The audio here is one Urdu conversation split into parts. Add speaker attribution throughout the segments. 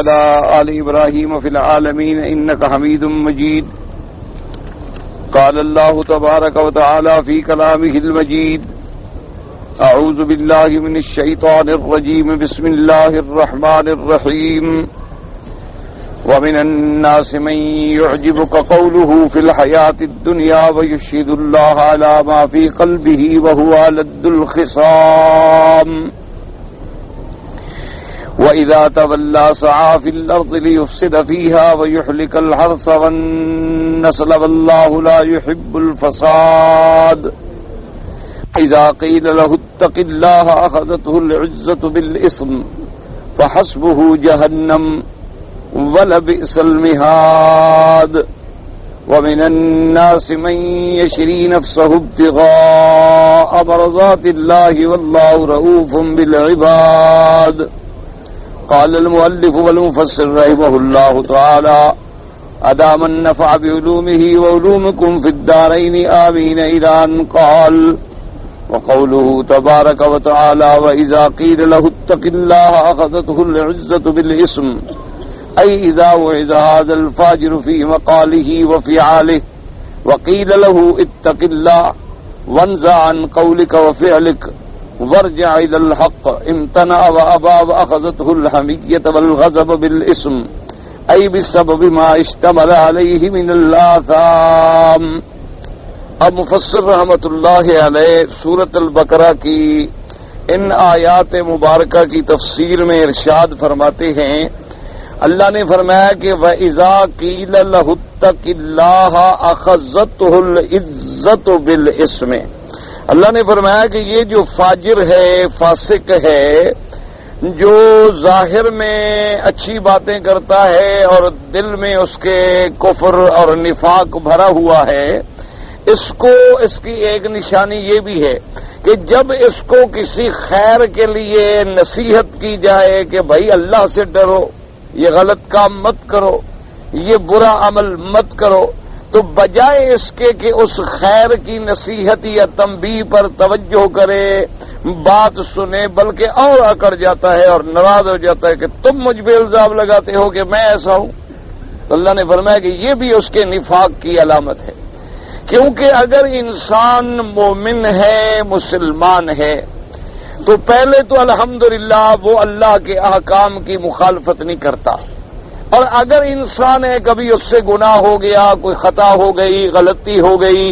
Speaker 1: على آل إبراهيم في العالمين إنك حميد مجيد. قال الله تبارك وتعالى في كلامه المجيد: أعوذ بالله من الشيطان الرجيم. بسم الله الرحمن الرحيم. ومن الناس من يعجبك قوله في الحياة الدنيا ويشهد الله على ما في قلبه وهو ألد الخصام وإذا تولى سعى في الأرض ليفسد فيها ويهلك الحرث والنسل والله لا يحب الفساد. إذا قيل له اتق الله أخذته العزة بالإثم فحسبه جهنم ولبئس المهاد. ومن الناس من يشري نفسه ابتغاء مرضات الله والله رؤوف بالعباد. قال المؤلف والمفسر رحمه الله تعالى: أدام النفع بعلومه وعلومكم في الدارين آمين، إلى أن قال: وقوله تبارك وتعالى: وإذا قيل له اتق الله أخذته العزة بالإثم، أي إذا وعظ هذا الفاجر في مقاله وفعاله وقيل له اتق الله وانزع عن قولك وفعلك وارجع إلى الحق امتنع وأبى وأخذته الحمية والغضب بالإثم، أي بسبب ما اشتمل عليه من الآثام. اب مفسر رحمت اللہ علیہ سورۃ البقرہ کی ان آیات مبارکہ کی تفسیر میں ارشاد فرماتے ہیں، اللہ نے فرمایا کہ وَإِذَا قِيلَ لَهُ اتَّقِ اللَّهَ أَخَذَتْهُ الْعِزَّةُ بِالْإِثْمِ. اللہ نے فرمایا کہ یہ جو فاجر ہے، فاسق ہے، جو ظاہر میں اچھی باتیں کرتا ہے اور دل میں اس کے کفر اور نفاق بھرا ہوا ہے، اس کی ایک نشانی یہ بھی ہے کہ جب اس کو کسی خیر کے لیے نصیحت کی جائے کہ بھائی اللہ سے ڈرو، یہ غلط کام مت کرو، یہ برا عمل مت کرو، تو بجائے اس کے کہ اس خیر کی نصیحت یا تنبیہ پر توجہ کرے، بات سنے، بلکہ اور اکڑ جاتا ہے اور ناراض ہو جاتا ہے کہ تم مجھ پہ الزام لگاتے ہو کہ میں ایسا ہوں. تو اللہ نے فرمایا کہ یہ بھی اس کے نفاق کی علامت ہے، کیونکہ اگر انسان مومن ہے، مسلمان ہے، تو پہلے تو الحمدللہ وہ اللہ کے احکام کی مخالفت نہیں کرتا، اور اگر انسان ہے کبھی اس سے گناہ ہو گیا، کوئی خطا ہو گئی، غلطی ہو گئی،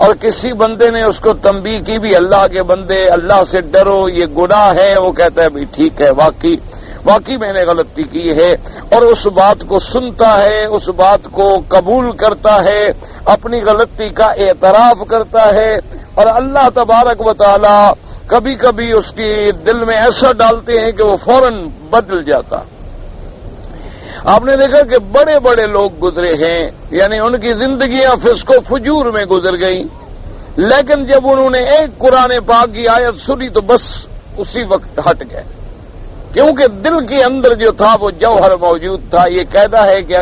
Speaker 1: اور کسی بندے نے اس کو تنبیہ کی بھی اللہ کے بندے اللہ سے ڈرو، یہ گناہ ہے، وہ کہتا ہے بھی ٹھیک ہے، واقعی میں نے غلطی کی ہے، اور اس بات کو سنتا ہے، اس بات کو قبول کرتا ہے، اپنی غلطی کا اعتراف کرتا ہے، اور اللہ تبارک و تعالی کبھی کبھی اس کی دل میں ایسا ڈالتے ہیں کہ وہ فوراً بدل جاتا. آپ نے دیکھا کہ بڑے بڑے لوگ گزرے ہیں، یعنی ان کی زندگیاں فسق و فجور میں گزر گئیں، لیکن جب انہوں نے ایک قرآن پاک کی آیت سنی تو بس اسی وقت ہٹ گئے، کیونکہ دل کے اندر جو تھا وہ جوہر موجود تھا. یہ قاعدہ ہے کہ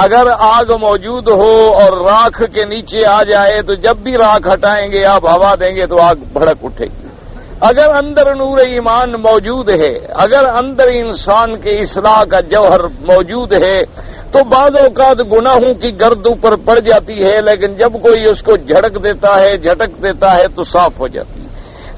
Speaker 1: اگر آگ موجود ہو اور راکھ کے نیچے آ جائے تو جب بھی راکھ ہٹائیں گے، آپ ہوا دیں گے تو آگ بھڑک اٹھے گی. اگر اندر نور ایمان موجود ہے، اگر اندر انسان کے اصلاح کا جوہر موجود ہے، تو بعض اوقات گناہوں کی گرد اوپر پڑ جاتی ہے، لیکن جب کوئی اس کو جھٹک دیتا ہے تو صاف ہو جاتی ہے.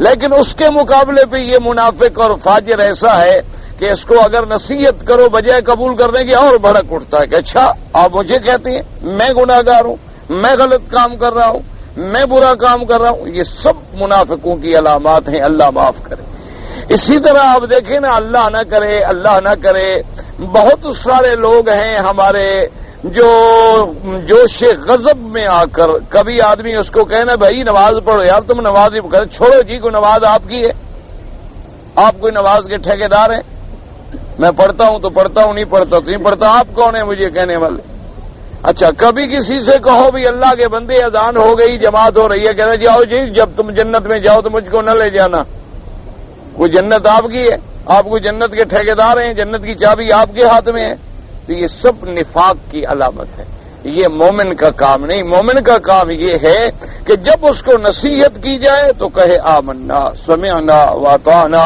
Speaker 1: لیکن اس کے مقابلے پہ یہ منافق اور فاجر ایسا ہے کہ اس کو اگر نصیحت کرو بجائے قبول کرنے کی اور بھڑک اٹھتا ہے کہ اچھا آپ مجھے کہتے ہیں میں گناہگار ہوں، میں غلط کام کر رہا ہوں، میں برا کام کر رہا ہوں. یہ سب منافقوں کی علامات ہیں، اللہ معاف کرے. اسی طرح آپ دیکھیں نا، اللہ نہ کرے بہت سارے لوگ ہیں ہمارے جو جوش غضب میں آ کر کبھی آدمی اس کو کہنا بھائی نماز پڑھو، یار تم نماز ہی پڑھو، چھوڑو جی، کوئی نماز آپ کی ہے؟ آپ کوئی نماز کے ٹھیکیدار ہیں؟ میں پڑھتا ہوں تو پڑھتا ہوں، نہیں پڑھتا تو نہیں پڑھتا، آپ کون ہیں مجھے کہنے والے؟ اچھا کبھی کسی سے کہو بھی اللہ کے بندے اذان ہو گئی، جماعت ہو رہی ہے، کہتے جاؤ جی جب تم جنت میں جاؤ تو مجھ کو نہ لے جانا. کوئی جنت آپ کی ہے؟ آپ کوئی جنت کے ٹھیکیدار ہیں؟ جنت کی چابی آپ کے ہاتھ میں ہے؟ تو یہ سب نفاق کی علامت ہے، یہ مومن کا کام نہیں. مومن کا کام یہ ہے کہ جب اس کو نصیحت کی جائے تو کہے آمنا سمعنا واطعنا،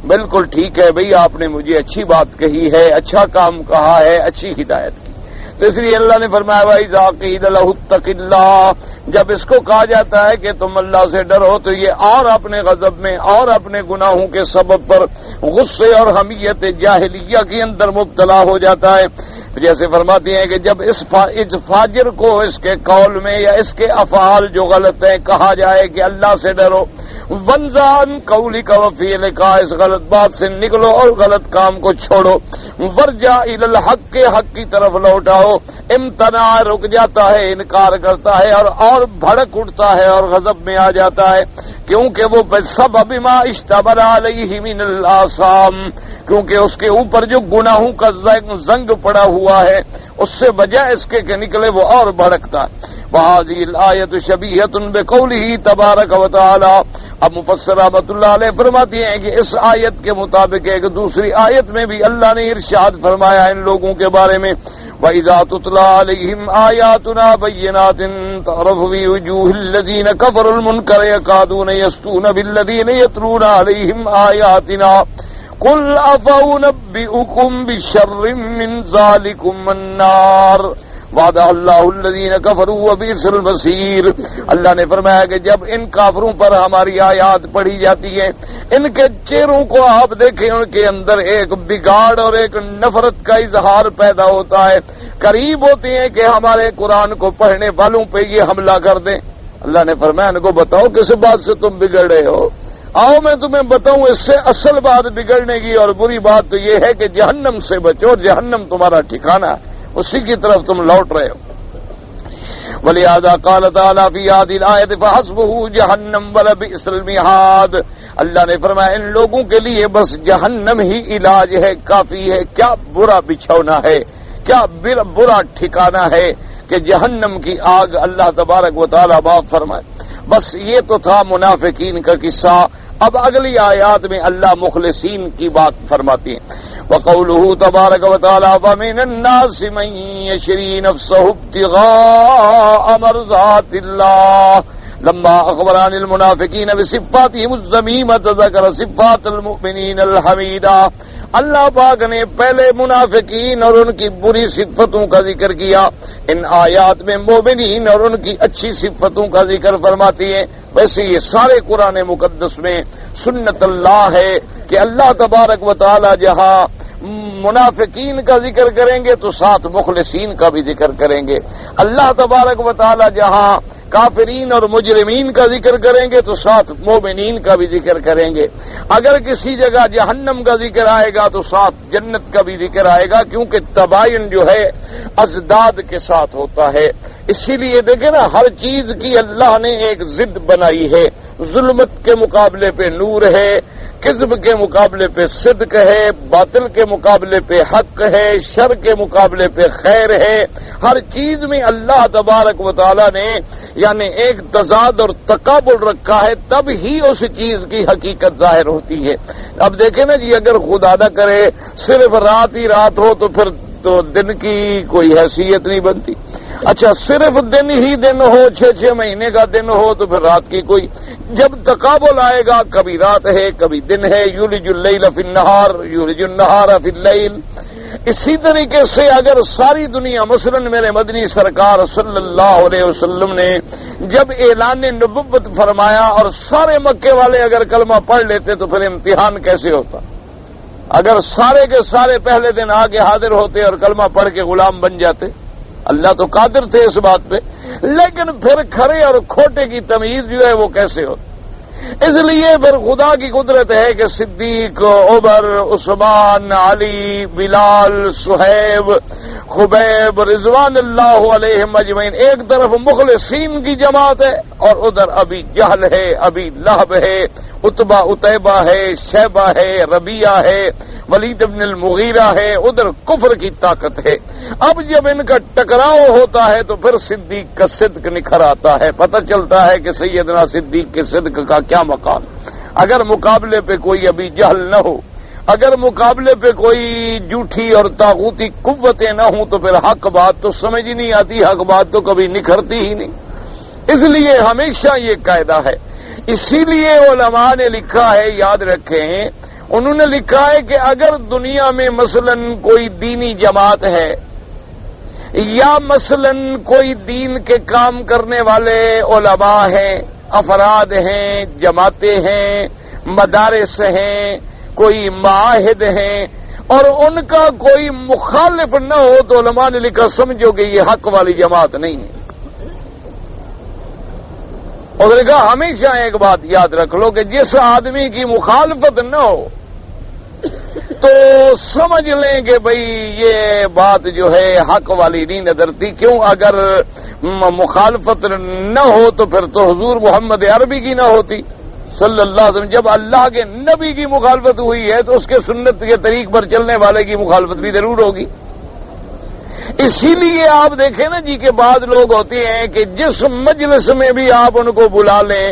Speaker 1: بالکل ٹھیک ہے بھئی، آپ نے مجھے اچھی بات کہی ہے، اچھا کام کہا ہے، اچھی ہدایت کی۔ تو اس لیے اللہ نے فرمایا وَإِذَا قِيلَ لَهُ اتَّقِ اللَّهَ، جب اس کو کہا جاتا ہے کہ تم اللہ سے ڈرو تو یہ اور اپنے غضب میں اور اپنے گناہوں کے سبب پر غصے اور حمیت جاہلیہ کے اندر مبتلا ہو جاتا ہے۔ جیسے فرماتی ہیں کہ جب اس فاجر کو اس کے قول میں یا اس کے افعال جو غلط ہیں کہا جائے کہ اللہ سے ڈرو، ونزان قولی کا وفیل کا، اس غلط بات سے نکلو اور غلط کام کو چھوڑو، ورجا الی الحق، کے حق کی طرف لوٹاؤ، امتناع، رک جاتا ہے، انکار کرتا ہے اور بھڑک اٹھتا ہے اور غضب میں آ جاتا ہے، کیونکہ وہ سب بما اشتبہ علیہ من الآثام، کیونکہ اس کے اوپر جو گناہوں کا زنگ پڑا ہوا ہے اس سے بجائے اس کے کہ نکلے وہ اور بھڑکتا ہے۔ وَهَذِهِ الْآيَةُ شَبِيهَةٌ بِقَوْلِهِ تَبَارَكَ وَتَعَالَى، اب مفسر رحمۃ اللہ علیہ فرماتی ہیں کہ اس آیت کے مطابق ایک دوسری آیت میں بھی اللہ نے ارشاد فرمایا ان لوگوں کے بارے میں، وَإِذَا تُتْلَىٰ عَلَيْهِمْ آيَاتُنَا بَيِّنَاتٍ تَعْرِفُ فِي وُجُوهِ الَّذِينَ كَفَرُوا الْمُنكَرَ يَكَادُونَ يَسْطُونَ بِالَّذِينَ يَتْلُونَ عَلَيْهِمْ آيَاتِنَا قُلْ أَفَأُنَبِّئُكُم بِشَرٍّ مِّن ذَٰلِكُمُ النَّارُ وعدہ اللہ الذین کفروا وبئس المصیر۔ اللہ نے فرمایا کہ جب ان کافروں پر ہماری آیات پڑھی جاتی ہیں، ان کے چہروں کو آپ دیکھیں، ان کے اندر ایک بگاڑ اور ایک نفرت کا اظہار پیدا ہوتا ہے، قریب ہوتے ہیں کہ ہمارے قرآن کو پڑھنے والوں پہ یہ حملہ کر دیں۔ اللہ نے فرمایا ان کو بتاؤ کس بات سے تم بگڑ رہے ہو، آؤ میں تمہیں بتاؤں اس سے اصل بات بگڑنے کی اور بری بات تو یہ ہے کہ جہنم سے بچو، جہنم تمہارا ٹھکانہ ہے، اسی کی طرف تم لوٹ رہے ہو۔ وَلِهَٰذَا قَالَ تَعَالَىٰ فِي هَٰذِهِ الْآيَةِ فَحَسْبُهُ جَهَنَّمُ وَلَبِئْسَ الْمِهَادُ، اللہ نے فرمایا ان لوگوں کے لیے بس جہنم ہی علاج ہے، کافی ہے، کیا برا بچھونا ہے، کیا برا ٹھکانہ ہے کہ جہنم کی آگ اللہ تبارک و تعالیٰ باپ فرمائے۔ بس یہ تو تھا منافقین کا قصہ، اب اگلی آیات میں اللہ مخلصین کی بات فرماتی ہیں۔ وقوله تبارک و تعالی ومن الناس من یشری نفسه ابتغاء مرضات اللہ لما اخبر عن المنافقین بصفاتهم الذمیمۃ ذکر صفات المؤمنین الحمیدہ۔ اللہ پاک نے پہلے منافقین اور ان کی بری صفتوں کا ذکر کیا، ان آیات میں مومنین اور ان کی اچھی صفتوں کا ذکر فرماتی ہیں۔ ویسے یہ سارے قرآن مقدس میں سنت اللہ ہے کہ اللہ تبارک و تعالی جہاں منافقین کا ذکر کریں گے تو ساتھ مخلصین کا بھی ذکر کریں گے، اللہ تبارک و تعالی جہاں کافرین اور مجرمین کا ذکر کریں گے تو ساتھ مومنین کا بھی ذکر کریں گے، اگر کسی جگہ جہنم کا ذکر آئے گا تو ساتھ جنت کا بھی ذکر آئے گا، کیونکہ تباین جو ہے ازداد کے ساتھ ہوتا ہے۔ اسی لیے دیکھیں نا، ہر چیز کی اللہ نے ایک ضد بنائی ہے، ظلمت کے مقابلے پہ نور ہے، کذب کے مقابلے پہ صدق ہے، باطل کے مقابلے پہ حق ہے، شر کے مقابلے پہ خیر ہے، ہر چیز میں اللہ تبارک و تعالیٰ نے یعنی ایک تضاد اور تقابل رکھا ہے، تب ہی اس چیز کی حقیقت ظاہر ہوتی ہے۔ اب دیکھیں نا جی، اگر خدا نہ کرے صرف رات ہی رات ہو تو پھر تو دن کی کوئی حیثیت نہیں بنتی، اچھا صرف دن ہی دن ہو، 6 مہینے کا دن ہو تو پھر رات کی کوئی، جب تقابل آئے گا کبھی رات ہے کبھی دن ہے، یولج اللیل فی النہار یولج النہار فی اللیل۔ اسی طریقے سے اگر ساری دنیا مثلاً میرے مدنی سرکار صلی اللہ علیہ وسلم نے جب اعلان نبوت فرمایا اور سارے مکے والے اگر کلمہ پڑھ لیتے تو پھر امتحان کیسے ہوتا؟ اگر سارے کے سارے پہلے دن آگے حاضر ہوتے اور کلمہ پڑھ کے غلام بن جاتے، اللہ تو قادر تھے اس بات پہ، لیکن پھر کھرے اور کھوٹے کی تمیز جو ہے وہ کیسے ہوتی؟ اس لیے پھر خدا کی قدرت ہے کہ صدیق، عمر، عثمان، علی، بلال، صہیب، خبیب رضوان اللہ علیہم اجمعین، ایک طرف مخلصین کی جماعت ہے اور ادھر ابھی جہل ہے، ابھی لہب ہے، عتبہ عتیبہ ہے، شیبہ ہے، ربیعہ ہے، ولید بن المغیرہ ہے، ادھر کفر کی طاقت ہے۔ اب جب ان کا ٹکراؤ ہوتا ہے تو پھر صدیق کا صدق نکھر آتا ہے، پتہ چلتا ہے کہ سیدنا صدیق کے صدق کا کیا مقام۔ اگر مقابلے پہ کوئی ابھی جہل نہ ہو، اگر مقابلے پہ کوئی جھوٹی اور طاغوتی قوتیں نہ ہوں تو پھر حق بات تو سمجھ ہی نہیں آتی، حق بات تو کبھی نکھرتی ہی نہیں۔ اس لیے ہمیشہ یہ قاعدہ ہے، اسی لیے علماء نے لکھا ہے، یاد رکھیں، انہوں نے لکھا ہے کہ اگر دنیا میں مثلا کوئی دینی جماعت ہے یا مثلا کوئی دین کے کام کرنے والے علماء ہیں، افراد ہیں، جماعتیں ہیں، مدارس ہیں، کوئی معاہد ہیں، اور ان کا کوئی مخالف نہ ہو تو علماء نے لکھا سمجھو کہ یہ حق والی جماعت نہیں ہے۔ اور نے کہا ہمیشہ ایک بات یاد رکھ لو کہ جس آدمی کی مخالفت نہ ہو تو سمجھ لیں کہ بھئی یہ بات جو ہے حق والی نہیں نظرتی۔ کیوں؟ اگر مخالفت نہ ہو تو پھر تو حضور محمد عربی کی نہ ہوتی صلی اللہ علیہ وسلم۔ جب اللہ کے نبی کی مخالفت ہوئی ہے تو اس کے سنت کے طریق پر چلنے والے کی مخالفت بھی ضرور ہوگی۔ اسی لیے آپ دیکھیں نا جی کہ بعض لوگ ہوتے ہیں کہ جس مجلس میں بھی آپ ان کو بلا لیں،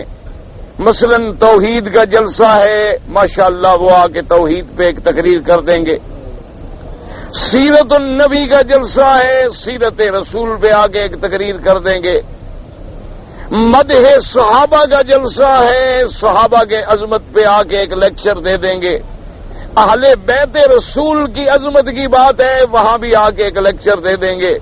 Speaker 1: مثلا توحید کا جلسہ ہے، ماشاءاللہ وہ آ کے توحید پہ ایک تقریر کر دیں گے، سیرت النبی کا جلسہ ہے، سیرت رسول پہ آ کے ایک تقریر کر دیں گے، مدح صحابہ کا جلسہ ہے، صحابہ کے عظمت پہ آ کے ایک لیکچر دے دیں گے، اہل بیت رسول کی عظمت کی بات ہے وہاں بھی آ کے ایک لیکچر دے دیں گے۔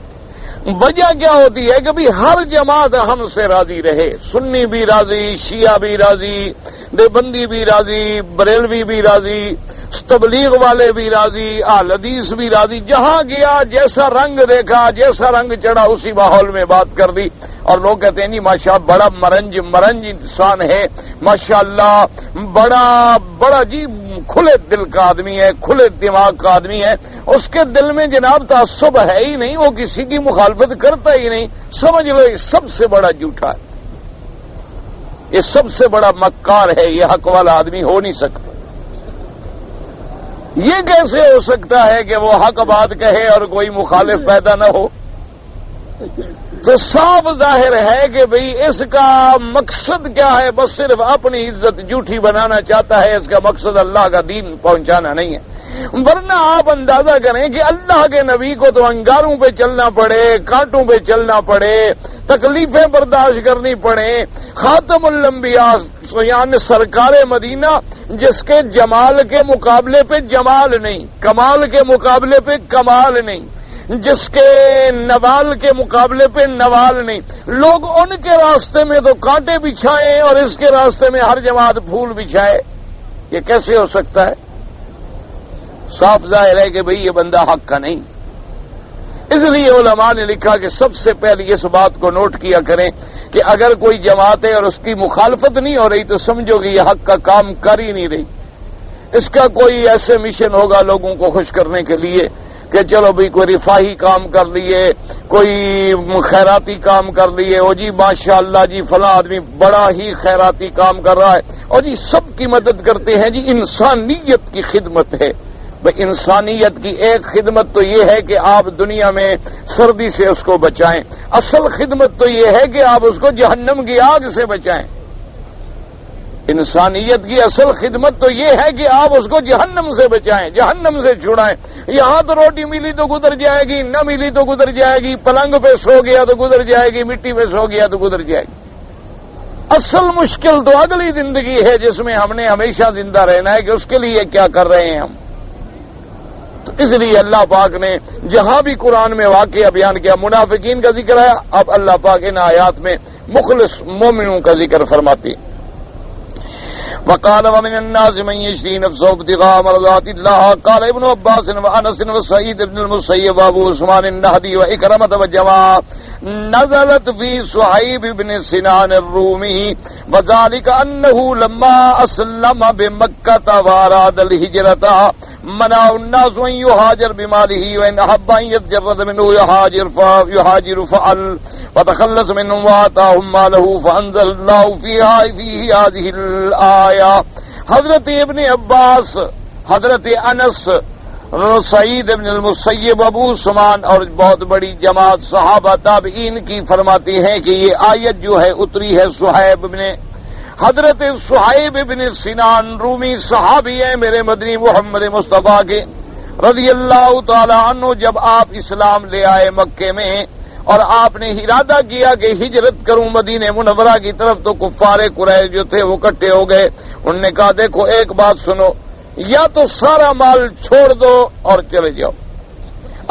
Speaker 1: وجہ کیا ہوتی ہے کہ بھی ہر جماعت ہم سے راضی رہے، سنی بھی راضی، شیعہ بھی راضی، دیوبندی بھی راضی، بریلوی بھی راضی، تبلیغ والے بھی راضی، اہل حدیث بھی راضی، جہاں گیا جیسا رنگ دیکھا، جیسا رنگ چڑھا اسی ماحول میں بات کر دی، اور لوگ کہتے ہیں نہیں ماشاء بڑا مرنج انسان ہے، ماشاءاللہ بڑا جی کھلے دل کا آدمی ہے، کھلے دماغ کا آدمی ہے، اس کے دل میں جناب تعصب ہے ہی نہیں، وہ کسی کی مخالفت کرتا ہی نہیں۔ سمجھ لو یہ سب سے بڑا جھوٹا ہے، یہ سب سے بڑا مکار ہے، یہ حق والا آدمی ہو نہیں سکتا۔ یہ کیسے ہو سکتا ہے کہ وہ حق بات کہے اور کوئی مخالف پیدا نہ ہو؟ تو صاف ظاہر ہے کہ بھئی اس کا مقصد کیا ہے؟ بس صرف اپنی عزت جھوٹی بنانا چاہتا ہے، اس کا مقصد اللہ کا دین پہنچانا نہیں ہے۔ ورنہ آپ اندازہ کریں کہ اللہ کے نبی کو تو انگاروں پہ چلنا پڑے، کانٹوں پہ چلنا پڑے، تکلیفیں برداشت کرنی پڑے، خاتم الانبیاء یعنی سرکار مدینہ جس کے جمال کے مقابلے پہ جمال نہیں، کمال کے مقابلے پہ کمال نہیں، جس کے نوال کے مقابلے پہ نوال نہیں، لوگ ان کے راستے میں تو کانٹے بچھائیں اور اس کے راستے میں ہر جماعت پھول بچھائے، یہ کیسے ہو سکتا ہے؟ صاف ظاہر ہے کہ بھئی یہ بندہ حق کا نہیں۔ اس لیے علماء نے لکھا کہ سب سے پہلے اس بات کو نوٹ کیا کریں کہ اگر کوئی جماعت ہے اور اس کی مخالفت نہیں ہو رہی تو سمجھو کہ یہ حق کا کام کر ہی نہیں رہی، اس کا کوئی ایسے مشن ہوگا لوگوں کو خوش کرنے کے لیے کہ چلو بھئی کوئی رفاہی کام کر لیے، کوئی خیراتی کام کر لیے، او جی ماشاءاللہ جی فلاں آدمی بڑا ہی خیراتی کام کر رہا ہے اور جی سب کی مدد کرتے ہیں، جی انسانیت کی خدمت ہے۔ بھئی انسانیت کی ایک خدمت تو یہ ہے کہ آپ دنیا میں سردی سے اس کو بچائیں، اصل خدمت تو یہ ہے کہ آپ اس کو جہنم کی آگ سے بچائیں۔ انسانیت کی اصل خدمت تو یہ ہے کہ آپ اس کو جہنم سے بچائیں، جہنم سے چھڑائیں۔ یہاں تو روٹی ملی تو گزر جائے گی، نہ ملی تو گزر جائے گی، پلنگ پہ سو گیا تو گزر جائے گی، مٹی پہ سو گیا تو گزر جائے گی۔ اصل مشکل تو اگلی زندگی ہے جس میں ہم نے ہمیشہ زندہ رہنا ہے کہ اس کے لیے کیا کر رہے ہیں ہم۔ تو اس لیے اللہ پاک نے جہاں بھی قرآن میں واقعہ بیان کیا منافقین کا ذکر ہے، اب اللہ پاک ان آیات میں مخلص مومنوں کا ذکر فرماتی ہے۔ وقال ومن الناس من يشري نفسه ابتغاء مرضات الله قال ابن عباس وانس وسعيد بن المسيب وابو عثمان النهدي واكرمه وجماعه نزلت في صهيب بن سنان الرومي وذلك انه لما اسلم بمكه واراد الهجره منع الناس ان يهاجر بماله وان احب ان يتجرد منه يهاجر فعل وتخلص منهم وآتاهم ماله فانزل الله فيه هذه الآية۔ حضرت ابن عباس، حضرت انس، سعید ابن المسیب، ابو عثمان اور بہت بڑی جماعت صحابہ تابعین کی فرماتی ہیں کہ یہ آیت جو ہے اتری ہے صہیب ابن حضرت صہیب ابن سنان رومی صحابی ہیں میرے مدنی محمد مصطفیٰ کے رضی اللہ تعالی عنہ۔ جب آپ اسلام لے آئے مکے میں اور آپ نے ارادہ کیا کہ ہجرت کروں مدینہ منورہ کی طرف، تو کفار قریش جو تھے وہ اکٹھے ہو گئے۔ انہوں نے کہا دیکھو ایک بات سنو، یا تو سارا مال چھوڑ دو اور چلے جاؤ،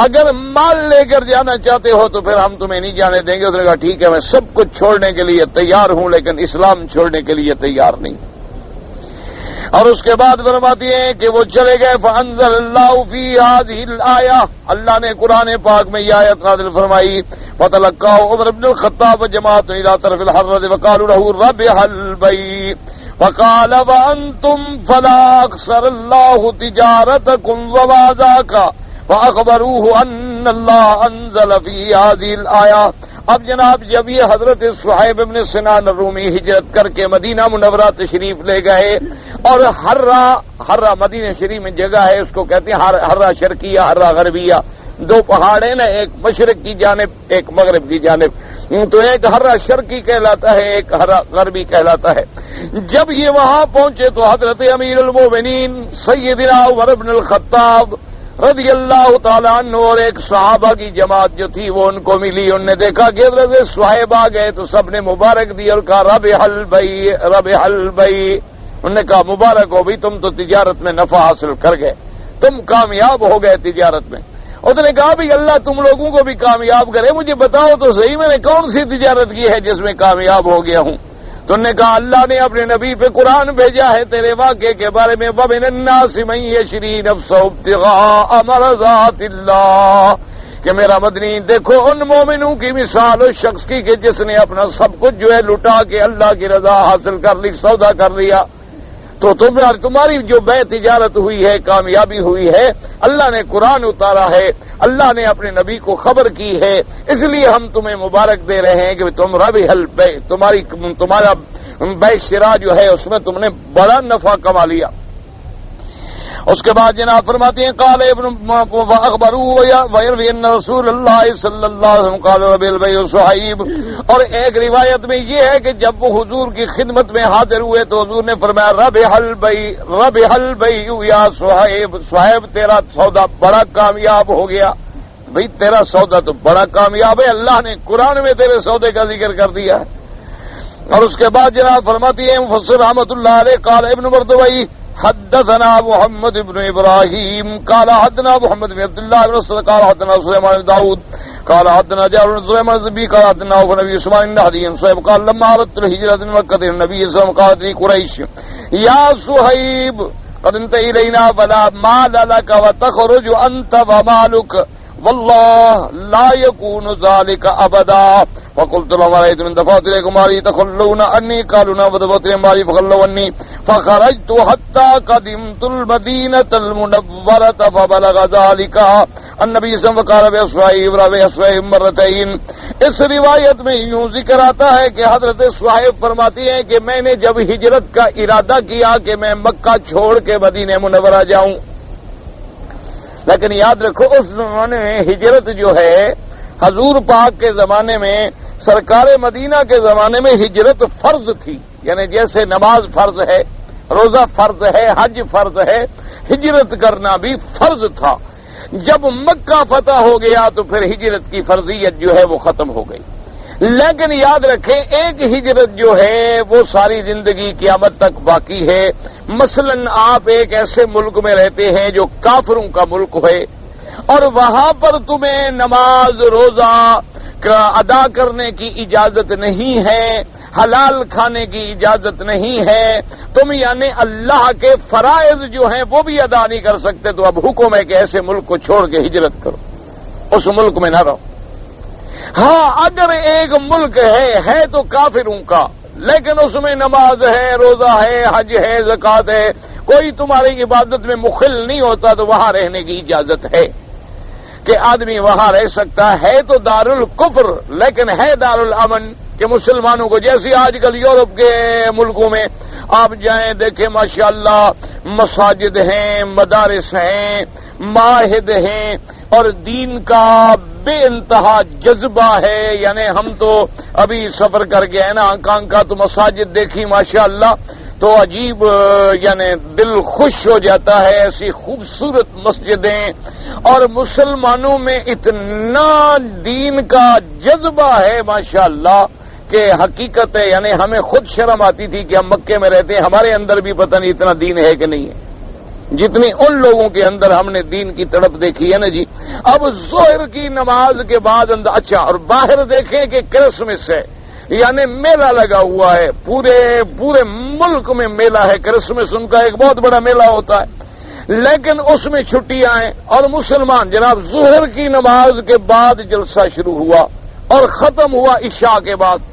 Speaker 1: اگر مال لے کر جانا چاہتے ہو تو پھر ہم تمہیں نہیں جانے دیں گے۔ اس نے کہا ٹھیک ہے، میں سب کچھ چھوڑنے کے لیے تیار ہوں لیکن اسلام چھوڑنے کے لیے تیار نہیں۔ اور اس کے بعد فرماتی ہیں کہ وہ چلے گئے، فانزل اللہ فی هذه الآیہ، اللہ نے قرآن پاک میں یہ آیت نازل فرمائی، فتلقى عمر بن الخطاب وجماعة الى طرف الحرة وقالوا له ربح البيع وقال وانتم فلا اخسر الله تجارتكم وما ذاك فاخبروه ان الله انزل في هذه الآیہ۔ اب جناب جب یہ حضرت صہیب بن سنان الرومی ہجرت کر کے مدینہ منورہ تشریف لے گئے، اور ہرہ مدینہ شریف میں جگہ ہے، اس کو کہتے ہیں ہرہ شرقیہ، ہرہ غربیہ، دو پہاڑ ہیں نا، ایک مشرق کی جانب ایک مغرب کی جانب، تو ایک ہرہ شرقی کہلاتا ہے، ایک ہرہ غربی کہلاتا ہے۔ جب یہ وہاں پہنچے تو حضرت امیر المومنین سیدنا عمر بن الخطاب رضی اللہ تعالیٰ عنہ اور ایک صحابہ کی جماعت جو تھی وہ ان کو ملی، انہوں نے دیکھا کہ حضرت صہیب آ گئے تو سب نے مبارک دی اور کہا ربح البیع ربح البیع، انہوں نے کہا مبارک ہو بھی، تم تو تجارت میں نفع حاصل کر گئے، تم کامیاب ہو گئے تجارت میں۔ اس نے کہا بھی اللہ تم لوگوں کو بھی کامیاب کرے، مجھے بتاؤ تو صحیح میں نے کون سی تجارت کی ہے جس میں کامیاب ہو گیا ہوں؟ تو انہوں نے کہا اللہ نے اپنے نبی پہ قرآن بھیجا ہے تیرے واقعے کے بارے میں، وَمِنَ النَّاسِ مَن يَشْرِي نَفْسَهُ ابْتِغَاءَ مَرْضَاتِ اللَّهِ، کہ میرا مدنی دیکھو ان مومنوں کی مثال اس شخص کی کہ جس نے اپنا سب کچھ جو ہے لٹا کے اللہ کی رضا حاصل کر لی، سودا کر لیا۔ تو تمہاری جو بے تجارت ہوئی ہے، کامیابی ہوئی ہے، اللہ نے قرآن اتارا ہے، اللہ نے اپنے نبی کو خبر کی ہے، اس لیے ہم تمہیں مبارک دے رہے ہیں کہ تم ربح البیع، تمہارا بیع شراء جو ہے اس میں تم نے بڑا نفع کما لیا۔ اس کے بعد جناب فرماتے ہیں قال ابن اخبروا ويروي ان رسول اللہ صلی اللہ علیہ وسلم قال ربح البيع صہیب، اور ایک روایت میں یہ ہے کہ جب وہ حضور کی خدمت میں حاضر ہوئے تو حضور نے فرمایا ربح البيع یا صہیب، صہیب تیرا سودا بڑا کامیاب ہو گیا۔ بھئی تیرا سودا تو بڑا کامیاب ہے، اللہ نے قرآن میں تیرے سودے کا ذکر کر دیا ہے۔ اور اس کے بعد جناب فرماتی ہے مفسر رحمۃ اللہ علیہ قال ابن مردوی حدثنا محمد بن ابراہیم قال حدثنا محمد بن عبد الله بن سعد قال حدثنا سليمان بن داود قال حدثنا جابر بن سليمان الزبي قال حدثنا ابو نبي اسماعيل النهدي صاحب قال لما اردت الهجرة من مكة النبي صلى الله عليه وسلم قالت لي قريش يا صهيب قد انت الينا فلا مال لك وتخرج انت ومالك والله لا يكون ذلك ابدا فقلت لهم رأيت من دفعت إليكم مالي تخلون عني قالوا نعم ودفعت إليهم مالي فخلوا عني فخرجت حتى قدمت المدينة المنورة فبلغ ذلك النبي صلى الله عليه وسلم وقال بأصحاب مرتين۔ اس روایت میں یوں ذکر آتا ہے کہ حضرت صہیب فرماتی ہیں کہ میں نے جب ہجرت کا ارادہ کیا کہ میں مکہ چھوڑ کے مدینہ منورہ جاؤں، لیکن یاد رکھو اس زمانے میں ہجرت جو ہے حضور پاک کے زمانے میں، سرکار مدینہ کے زمانے میں ہجرت فرض تھی، یعنی جیسے نماز فرض ہے، روزہ فرض ہے، حج فرض ہے، ہجرت کرنا بھی فرض تھا۔ جب مکہ فتح ہو گیا تو پھر ہجرت کی فرضیت جو ہے وہ ختم ہو گئی۔ لیکن یاد رکھیں ایک ہجرت جو ہے وہ ساری زندگی قیامت تک باقی ہے۔ مثلا آپ ایک ایسے ملک میں رہتے ہیں جو کافروں کا ملک ہے، اور وہاں پر تمہیں نماز روزہ کا ادا کرنے کی اجازت نہیں ہے، حلال کھانے کی اجازت نہیں ہے، تم یعنی اللہ کے فرائض جو ہیں وہ بھی ادا نہیں کر سکتے، تو اب حکم ہے کہ ایسے ملک کو چھوڑ کے ہجرت کرو، اس ملک میں نہ رہو۔ ہاں اگر ایک ملک ہے تو کافروں کا، لیکن اس میں نماز ہے، روزہ ہے، حج ہے، زکوٰۃ ہے، کوئی تمہاری عبادت میں مخل نہیں ہوتا، تو وہاں رہنے کی اجازت ہے کہ آدمی وہاں رہ سکتا ہے۔ تو دار الکفر لیکن ہے دار الامن، کہ مسلمانوں کو جیسے آج کل یورپ کے ملکوں میں آپ جائیں دیکھیں ماشاءاللہ مساجد ہیں، مدارس ہیں، معاہد ہیں، اور دین کا بے انتہا جذبہ ہے۔ یعنی ہم تو ابھی سفر کر کے ہیں نا ہانگ کانگ کا، تو مساجد دیکھی ماشاءاللہ تو عجیب یعنی دل خوش ہو جاتا ہے، ایسی خوبصورت مسجدیں، اور مسلمانوں میں اتنا دین کا جذبہ ہے ماشاءاللہ کہ حقیقت ہے، یعنی ہمیں خود شرم آتی تھی کہ ہم مکے میں رہتے ہیں، ہمارے اندر بھی پتہ نہیں اتنا دین ہے کہ نہیں ہے۔ جتنی ان لوگوں کے اندر ہم نے دین کی تڑپ دیکھی ہے نا جی. اب ظہر کی نماز کے بعد اچھا، اور باہر دیکھیں کہ کرسمس ہے، یعنی میلہ لگا ہوا ہے، پورے ملک میں میلہ ہے. کرسمس ان کا ایک بہت بڑا میلہ ہوتا ہے، لیکن اس میں چھٹیاں ہیں. اور مسلمان جناب ظہر کی نماز کے بعد جلسہ شروع ہوا اور ختم ہوا عشاء کے بعد.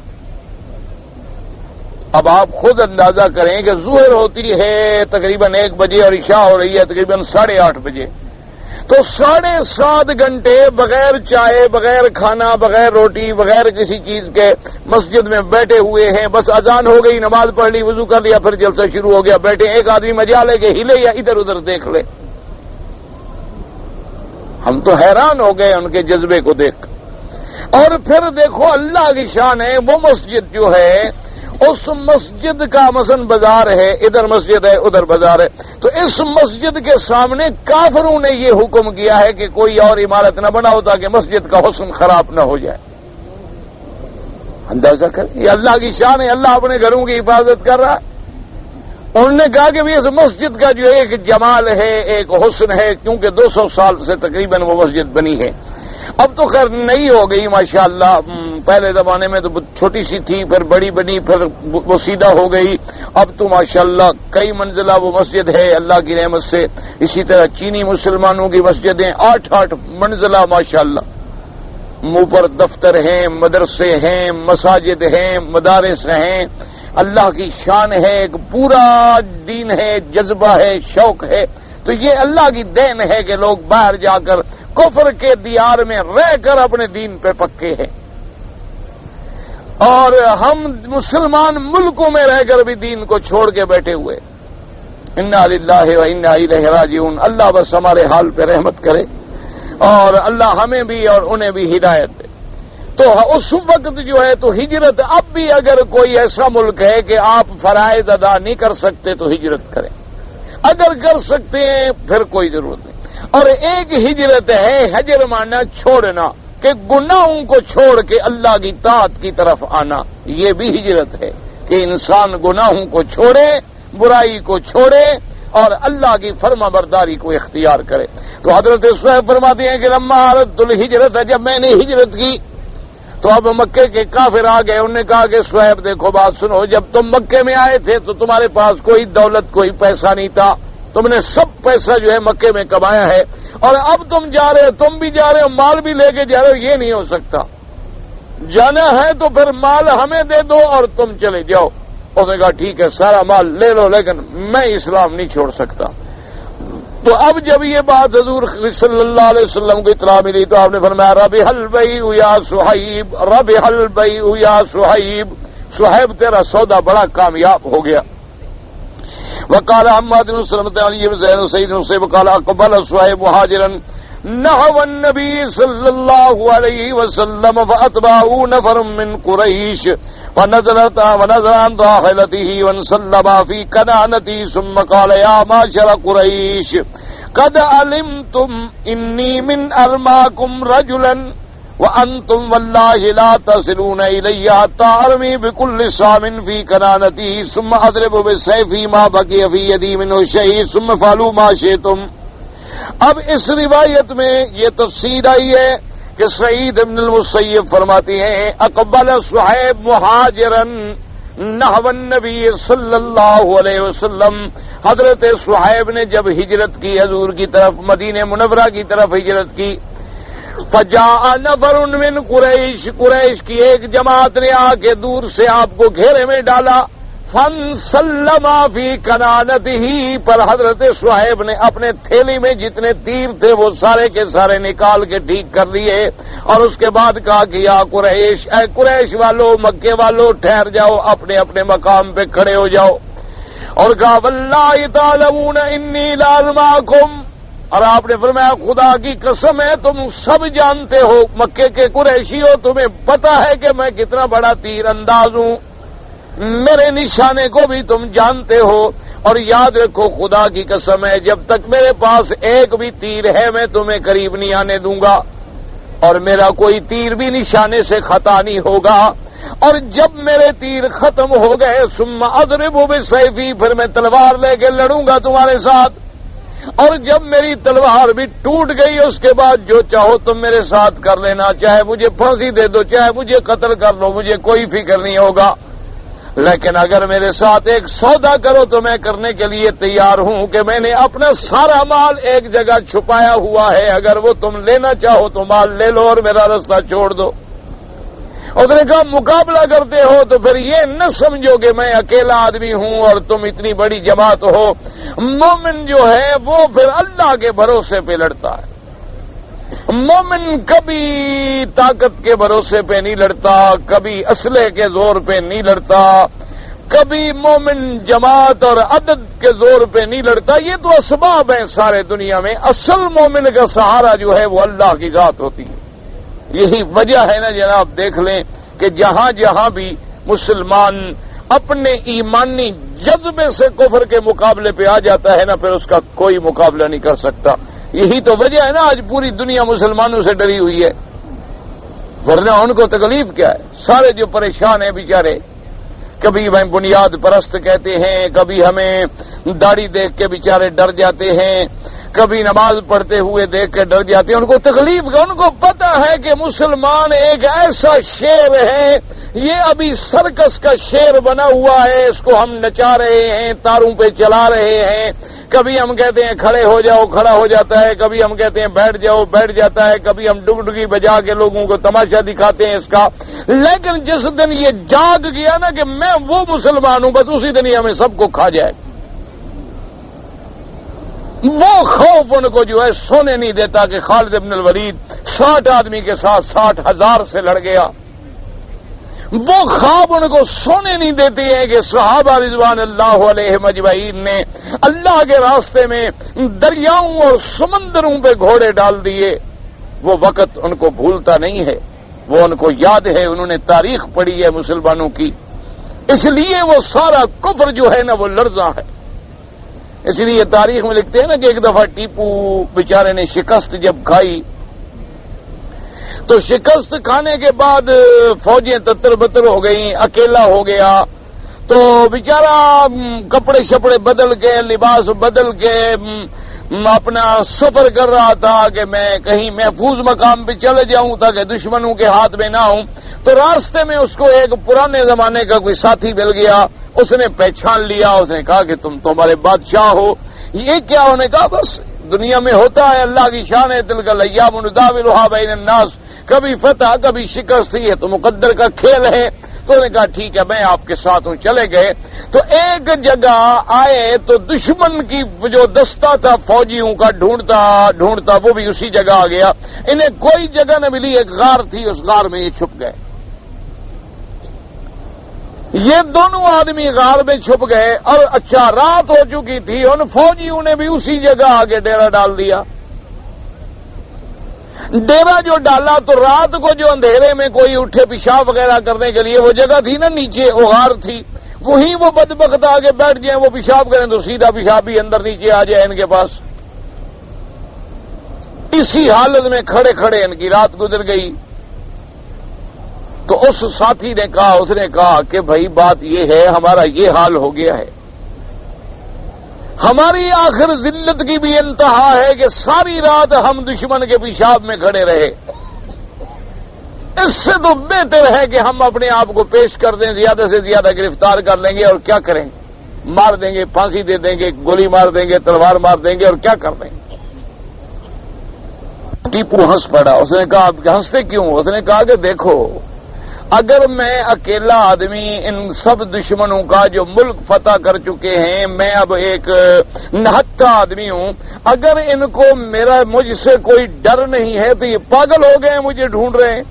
Speaker 1: اب آپ خود اندازہ کریں کہ ظہر ہوتی ہے تقریباً 1 بجے اور عشاء ہو رہی ہے تقریباً 8:30 بجے. تو 7.5 گھنٹے بغیر چائے، بغیر کھانا، بغیر روٹی، بغیر کسی چیز کے مسجد میں بیٹھے ہوئے ہیں. بس اذان ہو گئی، نماز پڑھ لی، وضو کر لیا، پھر جلسہ شروع ہو گیا. بیٹھے ایک آدمی مجال لے کے ہلے یا ادھر ادھر دیکھ لے. ہم تو حیران ہو گئے ان کے جذبے کو دیکھ. اور پھر دیکھو اللہ کی شان ہے، وہ مسجد جو ہے اس مسجد کا مثلا بازار ہے، ادھر مسجد ہے ادھر بازار ہے، تو اس مسجد کے سامنے کافروں نے یہ حکم کیا ہے کہ کوئی اور عمارت نہ بناؤ تاکہ مسجد کا حسن خراب نہ ہو جائے. اندازہ کریں، یہ اللہ کی شان ہے، اللہ اپنے گھروں کی حفاظت کر رہا ہے. انہوں نے کہا کہ اس مسجد کا جو ایک جمال ہے، ایک حسن ہے، کیونکہ 200 سال سے تقریباً وہ مسجد بنی ہے. اب تو خیر نئی ہو گئی ماشاءاللہ، پہلے زمانے میں تو چھوٹی سی تھی، پھر بڑی بنی، پھر وہ سیدھا ہو گئی. اب تو ماشاءاللہ کئی منزلہ وہ مسجد ہے اللہ کی رحمت سے. اسی طرح چینی مسلمانوں کی مسجدیں 8 منزلہ ماشاءاللہ. منہ پر دفتر ہیں، مدرسے ہیں، مساجد ہیں، مدارس ہیں. اللہ کی شان ہے، ایک پورا دین ہے، جذبہ ہے، شوق ہے. تو یہ اللہ کی دین ہے کہ لوگ باہر جا کر کفر کے دیار میں رہ کر اپنے دین پہ پکے ہیں، اور ہم مسلمان ملکوں میں رہ کر بھی دین کو چھوڑ کے بیٹھے ہوئے. انا للہ و انا الیہ راجعون. اللہ بس ہمارے حال پہ رحمت کرے اور اللہ ہمیں بھی اور انہیں بھی ہدایت دے. تو اس وقت جو ہے تو ہجرت، اب بھی اگر کوئی ایسا ملک ہے کہ آپ فرائض ادا نہیں کر سکتے تو ہجرت کریں، اگر کر سکتے ہیں پھر کوئی ضرورت نہیں. اور ایک ہجرت ہے، ہجر مانا چھوڑنا، کہ گناہوں کو چھوڑ کے اللہ کی طاعت کی طرف آنا. یہ بھی ہجرت ہے کہ انسان گناہوں کو چھوڑے، برائی کو چھوڑے اور اللہ کی فرما برداری کو اختیار کرے. تو حضرت صہیب فرماتے ہیں کہ لما اردت الہجرت، جب میں نے ہجرت کی تو اب مکے کے کافر آ گئے. انہوں نے کہا کہ صہیب دیکھو بات سنو، جب تم مکے میں آئے تھے تو تمہارے پاس کوئی دولت، کوئی پیسہ نہیں تھا، تم نے سب پیسہ جو ہے مکے میں کمایا ہے، اور اب تم جا رہے ہو، تم بھی جا رہے ہو، مال بھی لے کے جا رہے ہو. یہ نہیں ہو سکتا، جانا ہے تو پھر مال ہمیں دے دو اور تم چلے جاؤ. اس نے کہا ٹھیک ہے سارا مال لے لو، لیکن میں اسلام نہیں چھوڑ سکتا. تو اب جب یہ بات حضور صلی اللہ علیہ وسلم کو اطلاع ملی تو آپ نے فرمایا ربح البیع یا صہیب، ربح البیع یا صہیب، صہیب تیرا سودا بڑا کامیاب ہو گیا. وقال حماد بن سلمة عن ابي زيد سيد المسيب قال اقبل صهيب مهاجرا نحو النبي صلى الله عليه وسلم فاتبعه نفر من قريش ونزل عن راحلته وانسلم في كنانته ثم قال يا معشر قريش قد علمتم اني من ارماكم رجلا وانتم والله لا تصلون الي حتى ارمي بكل سام في كنانتي ثم اضرب بالسيف ما بقي في يدي منه شيء ثم فعلوا ما شئتم. اب اس روایت میں یہ تفسیر آئی ہے کہ سعید بن المسیب فرماتے ہیں اقبل صہیب مہاجرا نحو النبی صلی اللہ علیہ وسلم. حضرت صہیب نے جب ہجرت کی حضور کی طرف، مدینہ منورہ کی طرف ہجرت کی، فجاء نفر من قریش، قریش کی ایک جماعت نے آ کے دور سے آپ کو گھیرے میں ڈالا. فانسلم فی کنانتہ، پر حضرت صہیب نے اپنے تھیلی میں جتنے تیر تھے وہ سارے کے سارے نکال کے ٹھیک کر لیے، اور اس کے بعد کہا کہ یا قریش، اے قریش والو، مکے والو، ٹھہر جاؤ، اپنے اپنے مقام پہ کھڑے ہو جاؤ. اور کہا واللہ تعلمون انی لارماکم، اور آپ نے فرمایا خدا کی قسم ہے تم سب جانتے ہو، مکے کے قریشی ہو، تمہیں پتا ہے کہ میں کتنا بڑا تیر انداز ہوں، میرے نشانے کو بھی تم جانتے ہو. اور یاد رکھو خدا کی قسم ہے جب تک میرے پاس ایک بھی تیر ہے میں تمہیں قریب نہیں آنے دوں گا، اور میرا کوئی تیر بھی نشانے سے خطا نہیں ہوگا. اور جب میرے تیر ختم ہو گئے ثم اضرب بسیفی، پھر میں تلوار لے کے لڑوں گا تمہارے ساتھ. اور جب میری تلوار بھی ٹوٹ گئی اس کے بعد جو چاہو تم میرے ساتھ کر لینا، چاہے مجھے پھانسی دے دو، چاہے مجھے قتل کر لو، مجھے کوئی فکر نہیں ہوگا، لیکن اگر میرے ساتھ ایک سودا کرو تو میں کرنے کے لیے تیار ہوں کہ میں نے اپنا سارا مال ایک جگہ چھپایا ہوا ہے، اگر وہ تم لینا چاہو تو مال لے لو اور میرا رستہ چھوڑ دو۔ اس نے کہا مقابلہ کرتے ہو تو پھر یہ نہ سمجھو کہ میں اکیلا آدمی ہوں اور تم اتنی بڑی جماعت ہو۔ مومن جو ہے وہ پھر اللہ کے بھروسے پہ لڑتا ہے، مومن کبھی طاقت کے بھروسے پہ نہیں لڑتا، کبھی اسلحے کے زور پہ نہیں لڑتا، کبھی مومن جماعت اور عدد کے زور پہ نہیں لڑتا۔ یہ تو اسباب ہیں سارے دنیا میں، اصل مومن کا سہارا جو ہے وہ اللہ کی ذات ہوتی ہے۔ یہی وجہ ہے نا جناب، دیکھ لیں کہ جہاں جہاں بھی مسلمان اپنے ایمانی جذبے سے کفر کے مقابلے پہ آ جاتا ہے نا، پھر اس کا کوئی مقابلہ نہیں کر سکتا۔ یہی تو وجہ ہے نا آج پوری دنیا مسلمانوں سے ڈری ہوئی ہے، ورنہ ان کو تکلیف کیا ہے؟ سارے جو پریشان ہیں بیچارے، کبھی ہمیں بنیاد پرست کہتے ہیں، کبھی ہمیں داڑھی دیکھ کے بیچارے ڈر جاتے ہیں، کبھی نماز پڑھتے ہوئے دیکھ کے ڈر جاتے ہیں۔ ان کو تکلیف کا، ان کو پتا ہے کہ مسلمان ایک ایسا شیر ہے، یہ ابھی سرکس کا شیر بنا ہوا ہے، اس کو ہم نچا رہے ہیں، تاروں پہ چلا رہے ہیں، کبھی ہم کہتے ہیں کھڑے ہو جاؤ، کھڑا ہو جاتا ہے، کبھی ہم کہتے ہیں بیٹھ جاؤ، بیٹھ جاتا ہے، کبھی ہم ڈگڈگی بجا کے لوگوں کو تماشا دکھاتے ہیں اس کا۔ لیکن جس دن یہ جاگ گیا نا کہ میں وہ مسلمان ہوں، بس اسی دن ہی ہمیں سب کو کھا جائے۔ وہ خوف ان کو جو ہے سونے نہیں دیتا کہ خالد بن الولید 60 آدمی کے ساتھ 60,000 سے لڑ گیا۔ وہ خواب ان کو سونے نہیں دیتے ہیں کہ صحابہ رضوان اللہ علیہم اجمعین نے اللہ کے راستے میں دریاؤں اور سمندروں پہ گھوڑے ڈال دیے۔ وہ وقت ان کو بھولتا نہیں ہے، وہ ان کو یاد ہے، انہوں نے تاریخ پڑھی ہے مسلمانوں کی، اس لیے وہ سارا کفر جو ہے نا وہ لرزاں ہے۔ اس لیے تاریخ میں لکھتے ہیں نا کہ ایک دفعہ ٹیپو بیچارے نے شکست جب کھائی تو شکست کھانے کے بعد فوجیں تتر بتر ہو گئیں، اکیلا ہو گیا، تو بیچارہ کپڑے شپڑے بدل کے، لباس بدل کے اپنا سفر کر رہا تھا کہ میں کہیں محفوظ مقام پہ چلے جاؤں تاکہ دشمنوں کے ہاتھ میں نہ ہوں۔ تو راستے میں اس کو ایک پرانے زمانے کا کوئی ساتھی مل گیا، اس نے پہچان لیا، اس نے کہا کہ تم ہمارے بادشاہ ہو۔ یہ کیا؟ انہوں نے کہا بس دنیا میں ہوتا ہے، اللہ کی شان ہے، تلک الایام نداولها بین الناس، کبھی فتح کبھی شکست، یہ تو مقدر کا کھیل ہے۔ تو انہوں نے کہا ٹھیک ہے میں آپ کے ساتھ ہوں، چلے گئے۔ تو ایک جگہ آئے تو دشمن کی جو دستہ تھا فوجیوں کا ڈھونڈتا وہ بھی اسی جگہ آ گیا، انہیں کوئی جگہ نہ ملی، ایک غار تھی، اس غار میں یہ چھپ گئے۔ یہ دونوں آدمی غار میں چھپ گئے اور اچھا رات ہو چکی تھی، ان فوجیوں نے بھی اسی جگہ آگے ڈیرا ڈال دیا۔ ڈیرا جو ڈالا تو رات کو جو اندھیرے میں کوئی اٹھے پیشاب وغیرہ کرنے کے لیے وہ جگہ تھی نا نیچے، وہ غار تھی، وہیں وہ بدبخت آگے بیٹھ جائیں، وہ پیشاب کریں تو سیدھا پیشاب بھی اندر نیچے آ جائے ان کے پاس۔ اسی حالت میں کھڑے کھڑے ان کی رات گزر گئی۔ تو اس ساتھی نے کہا، اس نے کہا کہ بھائی بات یہ ہے، ہمارا یہ حال ہو گیا ہے، ہماری آخر ذلت کی بھی انتہا ہے کہ ساری رات ہم دشمن کے پیشاب میں کھڑے رہے، اس سے تو بہتر ہے کہ ہم اپنے آپ کو پیش کر دیں، زیادہ سے زیادہ گرفتار کر لیں گے اور کیا کریں، مار دیں گے، پھانسی دے دیں گے، گولی مار دیں گے، تلوار مار دیں گے اور کیا کر دیں گے۔ ٹیپو ہنس پڑا، اس نے کہا آپ ہنستے کیوں؟ اس نے کہا کہ دیکھو اگر میں اکیلا آدمی ان سب دشمنوں کا جو ملک فتح کر چکے ہیں، میں اب ایک نہتھا آدمی ہوں، اگر ان کو مجھ سے کوئی ڈر نہیں ہے تو یہ پاگل ہو گئے ہیں، مجھے ڈھونڈ رہے ہیں۔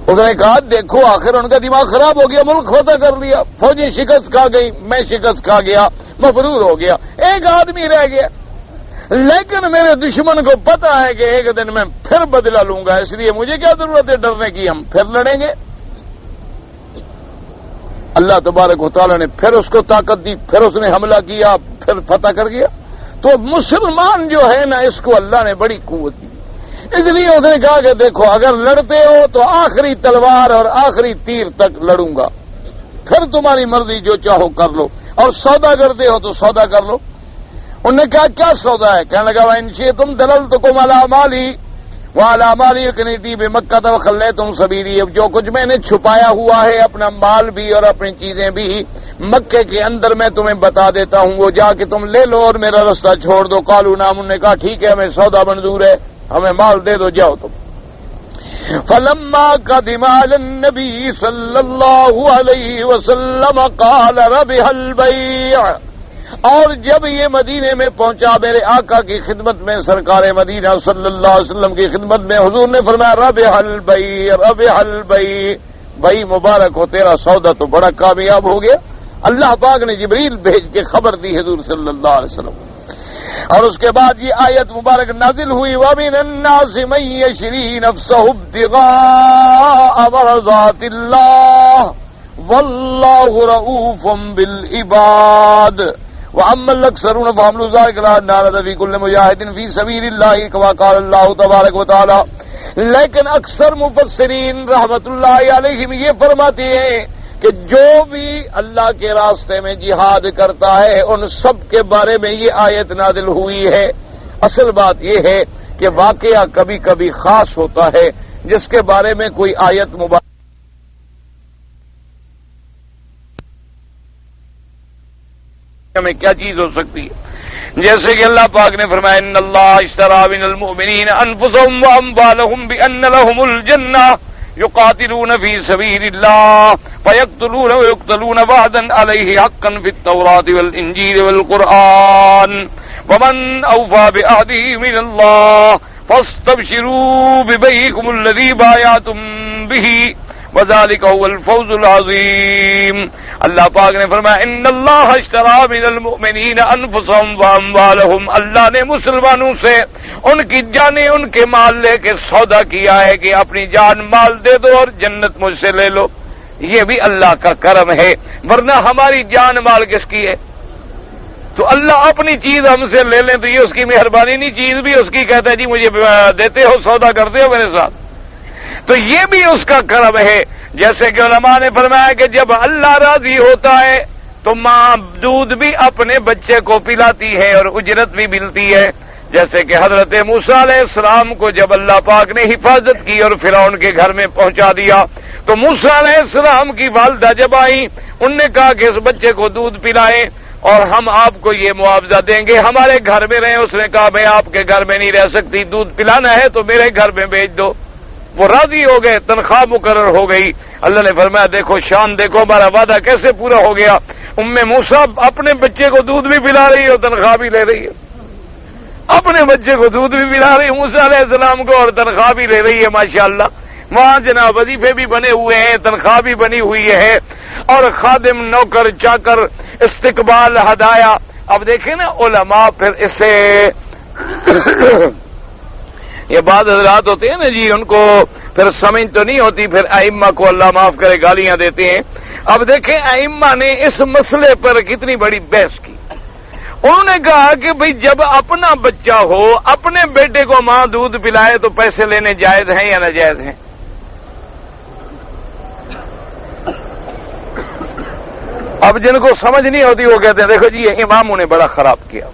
Speaker 1: اس نے کہا دیکھو آخر ان کا دماغ خراب ہو گیا، ملک فتح کر لیا، فوجیں شکست کھا گئی، میں شکست کھا گیا، مفرور ہو گیا، ایک آدمی رہ گیا، لیکن میرے دشمن کو پتا ہے کہ ایک دن میں پھر بدلہ لوں گا، اس لیے مجھے کیا ضرورت ہے ڈرنے کی، ہم پھر لڑیں گے۔ اللہ تبارک و تعالیٰ نے پھر اس کو طاقت دی، پھر اس نے حملہ کیا، پھر فتح کر گیا۔ تو مسلمان جو ہے نا اس کو اللہ نے بڑی قوت دی، اس لیے اس نے کہا کہ دیکھو اگر لڑتے ہو تو آخری تلوار اور آخری تیر تک لڑوں گا، پھر تمہاری مرضی جو چاہو کر لو، اور سودا کرتے ہو تو سودا کر لو. انہوں نے کہا کیا سودا ہے؟ کہنے لگا ان شئتم تم دلل تو کم علامالی وعلامالی کنیتی بے مکہ تو خلے تم سبیری. اب جو کچھ میں نے چھپایا ہوا ہے اپنا مال بھی اور اپنی چیزیں بھی مکے کے اندر میں تمہیں بتا دیتا ہوں، وہ جا کے تم لے لو اور میرا رستہ چھوڑ دو. قالوا نعم، انہوں نے کہا ٹھیک ہے ہمیں سودا منظور ہے، ہمیں مال دے دو، جاؤ تم. فلما قدم على النبي صلى الله عليه وسلم قال ربح البيع. اور جب یہ مدینے میں پہنچا میرے آقا کی خدمت میں، سرکار مدینہ صلی اللہ علیہ وسلم کی خدمت میں، حضور نے فرمایا ربح البيع ربح البيع، بھائی مبارک ہو تیرا سودا تو بڑا کامیاب ہو گیا. اللہ پاک نے جبریل بھیج کے خبر دی حضور صلی اللہ علیہ وسلم. اور اس کے بعد یہ آیت مبارک نازل ہوئی وَمِنَ النَّاسِ مَن يَشْرِي نَفْسَهُ ابْتِغَاءَ مَرْضَاتِ اللَّهِ وَاللَّهُ رَءُوفٌ بِالْعِبَادِ وَأَمَّا الْأَكْثَرُونَ فَحَمْلُ ذَلِكَ لَا نَارَ فِي كُلِّ مُجَاهِدٍ فِي سَبِيلِ اللَّهِ كَمَا قَالَ اللَّهُ تَبَارَكَ وَتَعَالَى. لیکن اکثر مفسرین رحمت اللہ علیہم یہ فرماتے ہیں کہ جو بھی اللہ کے راستے میں جہاد کرتا ہے ان سب کے بارے میں یہ آیت نازل ہوئی ہے. اصل بات یہ ہے کہ واقعہ کبھی کبھی خاص ہوتا ہے جس کے بارے میں کوئی آیت مبارک میں کیا چیز ہو سکتی ہے. جیسے کہ اللہ پاک نے فرمایا ان اللہ اشترى من المؤمنین انفسهم واموالهم بان لهم الجنہ يقاتلون في سبيل الله فيقتلون ويقتلون وعدا عليه حقا في التوراة والإنجيل والقرآن ومن أوفى بعهده من الله فاستبشروا ببيعكم الذي بايعتم به وذلك هو الفوز العظيم. اللہ پاک نے فرمایا ان اللہ اشترى من المؤمنین انفسهم واموالهم، اللہ نے مسلمانوں سے ان کی جانیں ان کے مال لے کے سودا کیا ہے کہ اپنی جان مال دے دو اور جنت مجھ سے لے لو. یہ بھی اللہ کا کرم ہے، ورنہ ہماری جان مال کس کی ہے؟ تو اللہ اپنی چیز ہم سے لے لیں تو یہ اس کی مہربانی نہیں، چیز بھی اس کی. کہتا ہے جی مجھے دیتے ہو، سودا کرتے ہو میرے ساتھ، تو یہ بھی اس کا کرم ہے. جیسے کہ علماء نے فرمایا کہ جب اللہ راضی ہوتا ہے تو ماں دودھ بھی اپنے بچے کو پلاتی ہے اور اجرت بھی ملتی ہے. جیسے کہ حضرت موسیٰ علیہ السلام کو جب اللہ پاک نے حفاظت کی اور فرعون کے گھر میں پہنچا دیا تو موسیٰ علیہ السلام کی والدہ جب آئیں انہوں نے کہا کہ اس بچے کو دودھ پلائیں اور ہم آپ کو یہ معاوضہ دیں گے، ہمارے گھر میں رہیں. اس نے کہا میں آپ کے گھر میں نہیں رہ سکتی، دودھ پلانا ہے تو میرے گھر میں بھیج دو. وہ راضی ہو گئے، تنخواہ مقرر ہو گئی. اللہ نے فرمایا دیکھو شان دیکھو ہمارا وعدہ کیسے پورا ہو گیا. موسیٰ اپنے بچے کو دودھ بھی پلا رہی ہے اور تنخواہ بھی لے رہی ہے، اپنے بچے کو دودھ بھی پلا رہی ہے موسیٰ علیہ السلام کو اور تنخواہ بھی لے رہی ہے. ماشاءاللہ وہاں جناب وظیفے بھی بنے ہوئے ہیں، تنخواہ بھی بنی ہوئی ہے، اور خادم نوکر چاکر استقبال ہدایا. اب دیکھیں نا علماء پھر اسے یہ بعض حضرات ہوتے ہیں نا جی ان کو پھر سمجھ تو نہیں ہوتی، پھر ائمہ کو اللہ معاف کرے گالیاں دیتے ہیں. اب دیکھیں ائمہ نے اس مسئلے پر کتنی بڑی بحث کی. انہوں نے کہا کہ بھئی جب اپنا بچہ ہو اپنے بیٹے کو ماں دودھ پلائے تو پیسے لینے جائز ہیں یا ناجائز ہیں؟ اب جن کو سمجھ نہیں ہوتی وہ کہتے ہیں دیکھو جی یہ اماموں نے بڑا خراب کیا.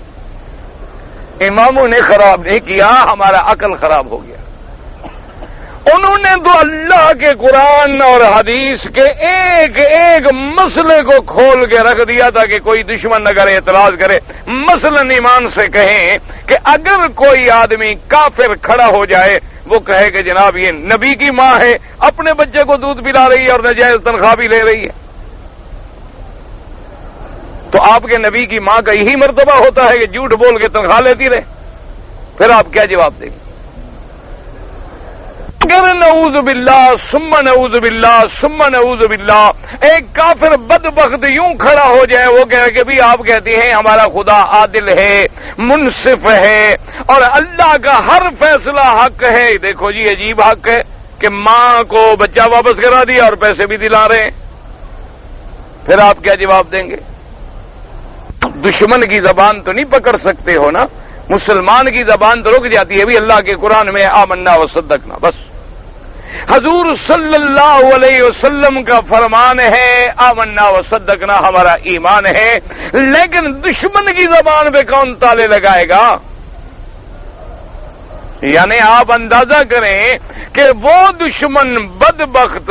Speaker 1: اماموں نے خراب نہیں کیا، ہمارا عقل خراب ہو گیا. انہوں نے تو اللہ کے قرآن اور حدیث کے ایک ایک مسئلے کو کھول کے رکھ دیا تھا کہ کوئی دشمن اگر اعتراض کرے. مثلا ایمان سے کہیں کہ اگر کوئی آدمی کافر کھڑا ہو جائے وہ کہے کہ جناب یہ نبی کی ماں ہے، اپنے بچے کو دودھ پلا رہی ہے اور ناجائز تنخواہ بھی لے رہی ہے، تو آپ کے نبی کی ماں کا یہی مرتبہ ہوتا ہے کہ جھوٹ بول کے تنخواہ لیتی رہے؟ پھر آپ کیا جواب دیں گے؟ اگر نعوذ باللہ ثم نعوذ باللہ ثم نعوذ باللہ ایک کافر بدبخت یوں کھڑا ہو جائے وہ کہے کہ بھی آپ کہتے ہیں ہمارا خدا عادل ہے، منصف ہے اور اللہ کا ہر فیصلہ حق ہے. دیکھو جی عجیب حق ہے کہ ماں کو بچہ واپس کرا دیا اور پیسے بھی دلا رہے ہیں، پھر آپ کیا جواب دیں گے؟ دشمن کی زبان تو نہیں پکڑ سکتے ہو نا، مسلمان کی زبان تو رک جاتی ہے بھی اللہ کے قرآن میں آمنا و صدقنا، بس حضور صلی اللہ علیہ وسلم کا فرمان ہے آمنا و صدقنا، ہمارا ایمان ہے، لیکن دشمن کی زبان پہ کون تالے لگائے گا؟ یعنی آپ اندازہ کریں کہ وہ دشمن بدبخت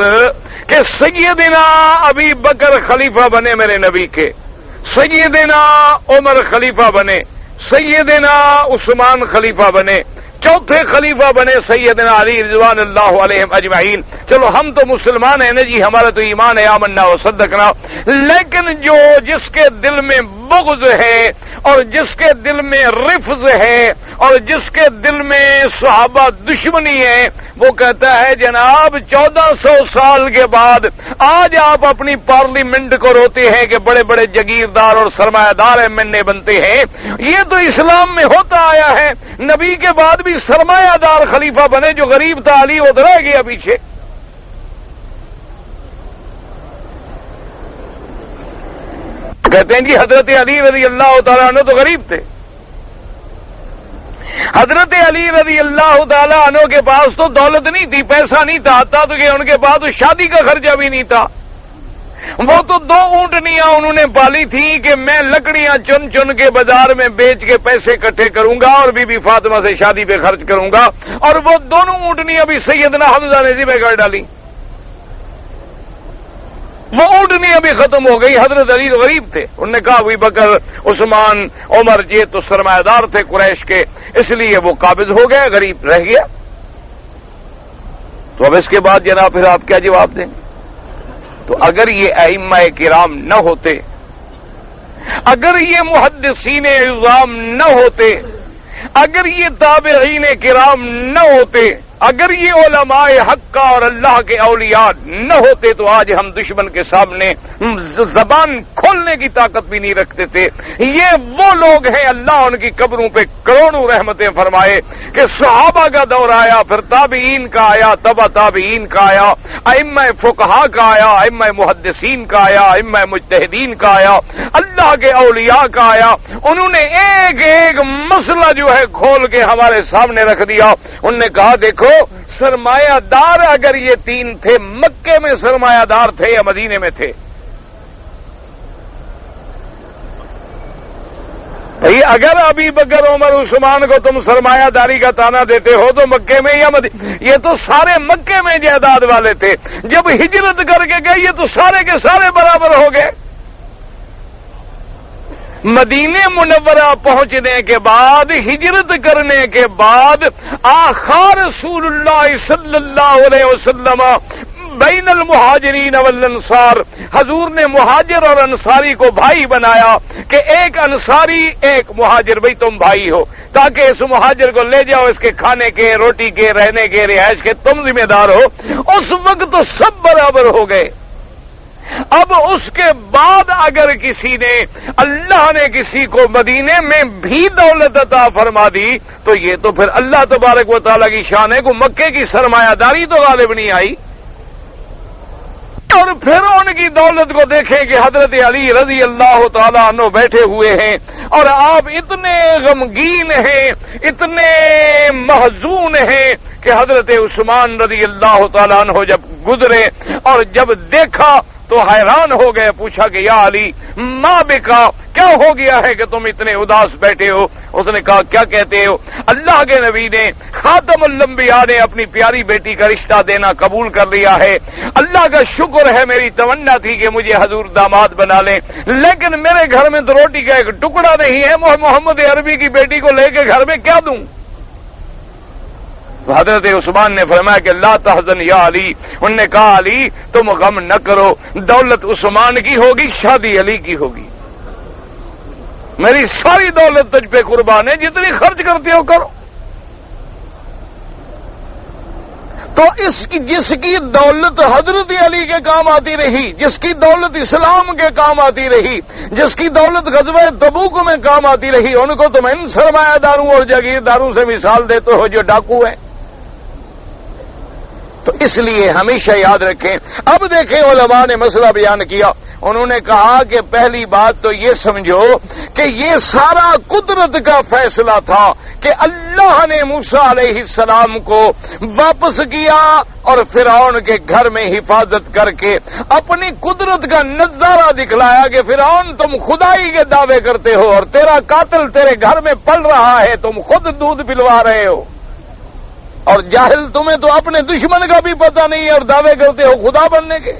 Speaker 1: کہ سیدنا ابی بکر خلیفہ بنے میرے نبی کے، سیدنا عمر خلیفہ بنے، سیدنا عثمان خلیفہ بنے، چوتھے خلیفہ بنے سیدنا علی رضوان اللہ علیہم اجمعین۔ چلو ہم تو مسلمان ہیں نا جی، ہمارا تو ایمان ہے آمنا و صدقنا، لیکن جس کے دل میں بغض ہے اور جس کے دل میں رفض ہے اور جس کے دل میں صحابہ دشمنی ہے، وہ کہتا ہے جناب 1400 سال کے بعد آج آپ اپنی پارلیمنٹ کو روتے ہیں کہ بڑے بڑے جگیردار اور سرمایہ دار ایم این اے بنتے ہیں، یہ تو اسلام میں ہوتا آیا ہے، نبی کے بعد بھی سرمایہ دار خلیفہ بنے، جو غریب تھا علی وہ رہ گیا پیچھے۔ کہتے ہیں جی حضرت علی رضی اللہ تعالیٰ عنہ تو غریب تھے، حضرت علی رضی اللہ تعالیٰ عنہ کے پاس تو دولت نہیں تھی، پیسہ نہیں تھا، حتیٰ تو کہ ان کے پاس تو شادی کا خرچہ بھی نہیں تھا، وہ تو 2 اونٹنیاں انہوں نے پالی تھی کہ میں لکڑیاں چن چن کے بازار میں بیچ کے پیسے اکٹھے کروں گا اور بی بی فاطمہ سے شادی پہ خرچ کروں گا، اور وہ دونوں اونٹنیاں بھی سیدنا حمزہ نے ذبح کر ڈالی، وہ اونٹنیاں بھی ختم ہو گئی۔ حضرت علی غریب تھے، انہوں نے کہا ابو بکر عثمان عمر یہ تو سرمایہ دار تھے قریش کے، اس لیے وہ قابض ہو گئے، غریب رہ گیا۔ تو اب اس کے بعد جناب پھر آپ کیا جواب دیں؟ تو اگر یہ ائمہ کرام نہ ہوتے، اگر یہ محدثین عظام نہ ہوتے، اگر یہ تابعین کرام نہ ہوتے، اگر یہ علماء حق کا اور اللہ کے اولیاء نہ ہوتے تو آج ہم دشمن کے سامنے زبان کھولنے کی طاقت بھی نہیں رکھتے تھے۔ یہ وہ لوگ ہیں اللہ ان کی قبروں پہ کروڑوں رحمتیں فرمائے کہ صحابہ کا دور آیا، پھر تابعین کا آیا، تبع تابعین کا آیا، ائمہ فقہا کا آیا، ائمہ محدثین کا آیا، ائمہ مجتہدین کا آیا، اللہ کے اولیاء کا آیا، انہوں نے ایک ایک مسئلہ جو ہے کھول کے ہمارے سامنے رکھ دیا۔ انہوں نے کہا دیکھو سرمایہ دار اگر یہ 3 تھے، مکے میں سرمایہ دار تھے یا مدینے میں تھے؟ بھئی اگر ابی بکر عمر عثمان کو تم سرمایہ داری کا تانا دیتے ہو تو مکے میں یا مدینے، یہ تو سارے مکے میں جائیداد والے تھے، جب ہجرت کر کے گئے یہ تو سارے کے سارے برابر ہو گئے۔ مدینے منورہ پہنچنے کے بعد، ہجرت کرنے کے بعد، آقا رسول اللہ صلی اللہ علیہ وسلم بین المہاجرین والانصار، حضور نے مہاجر اور انصاری کو بھائی بنایا کہ ایک انصاری ایک مہاجر، بھئی تم بھائی ہو، تاکہ اس مہاجر کو لے جاؤ، اس کے کھانے کے، روٹی کے، رہنے کے، رہائش کے تم ذمہ دار ہو۔ اس وقت تو سب برابر ہو گئے۔ اب اس کے بعد اگر کسی نے، اللہ نے کسی کو مدینے میں بھی دولت عطا فرما دی تو یہ تو پھر اللہ تبارک و تعالیٰ کی شان ہے کہ مکے کی سرمایہ داری تو غالب نہیں آئی۔ اور پھر ان کی دولت کو دیکھیں کہ حضرت علی رضی اللہ تعالیٰ عنہ بیٹھے ہوئے ہیں اور آپ اتنے غمگین ہیں، اتنے محزون ہیں کہ حضرت عثمان رضی اللہ تعالیٰ عنہ جب گزرے اور جب دیکھا تو حیران ہو گئے، پوچھا کہ یا علی ما بکا، کیا ہو گیا ہے کہ تم اتنے اداس بیٹھے ہو؟ اس نے کہا کیا کہتے ہو؟ اللہ کے نبی نے، خاتم الانبیاء نے اپنی پیاری بیٹی کا رشتہ دینا قبول کر لیا ہے، اللہ کا شکر ہے، میری تمنا تھی کہ مجھے حضور داماد بنا لیں، لیکن میرے گھر میں تو روٹی کا ایک ٹکڑا نہیں ہے، محمد عربی کی بیٹی کو لے کے گھر میں کیا دوں؟ تو حضرت عثمان نے فرمایا کہ لا تحزن یا علی، انہوں نے کہا علی تم غم نہ کرو، دولت عثمان کی ہوگی، شادی علی کی ہوگی، میری ساری دولت تجھ پہ قربان ہے، جتنی خرچ کرتے ہو کرو۔ تو جس کی دولت حضرت علی کے کام آتی رہی، جس کی دولت اسلام کے کام آتی رہی، جس کی دولت غزوہ تبوک میں کام آتی رہی، ان کو تم ان سرمایہ داروں اور جاگیرداروں سے مثال دیتے ہو جو ڈاکو ہیں۔ تو اس لیے ہمیشہ یاد رکھیں۔ اب دیکھیں علماء نے مسئلہ بیان کیا، انہوں نے کہا کہ پہلی بات تو یہ سمجھو کہ یہ سارا قدرت کا فیصلہ تھا کہ اللہ نے موسیٰ علیہ السلام کو واپس کیا اور فرعون کے گھر میں حفاظت کر کے اپنی قدرت کا نظارہ دکھلایا کہ فرعون تم خدائی کے دعوے کرتے ہو اور تیرا قاتل تیرے گھر میں پل رہا ہے، تم خود دودھ پلوا رہے ہو، اور جاہل تمہیں تو اپنے دشمن کا بھی پتہ نہیں ہے اور دعوے کرتے ہو خدا بننے کے۔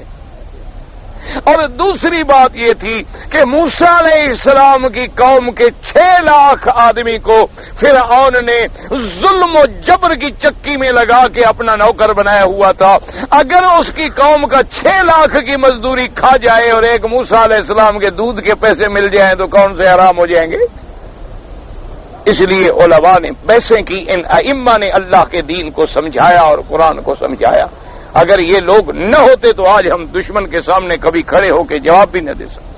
Speaker 1: اور دوسری بات یہ تھی کہ موسیٰ علیہ السلام کی قوم کے 6 لاکھ آدمی کو فرعون نے ظلم و جبر کی چکی میں لگا کے اپنا نوکر بنایا ہوا تھا، اگر اس کی قوم کا 6 لاکھ کی مزدوری کھا جائے اور ایک موسیٰ علیہ السلام کے دودھ کے پیسے مل جائیں تو کون سے حرام ہو جائیں گے؟ اس لیے علماء نے پیسے کی، ان ائمہ نے اللہ کے دین کو سمجھایا اور قرآن کو سمجھایا۔ اگر یہ لوگ نہ ہوتے تو آج ہم دشمن کے سامنے کبھی کھڑے ہو کے جواب بھی نہ دے سکتے۔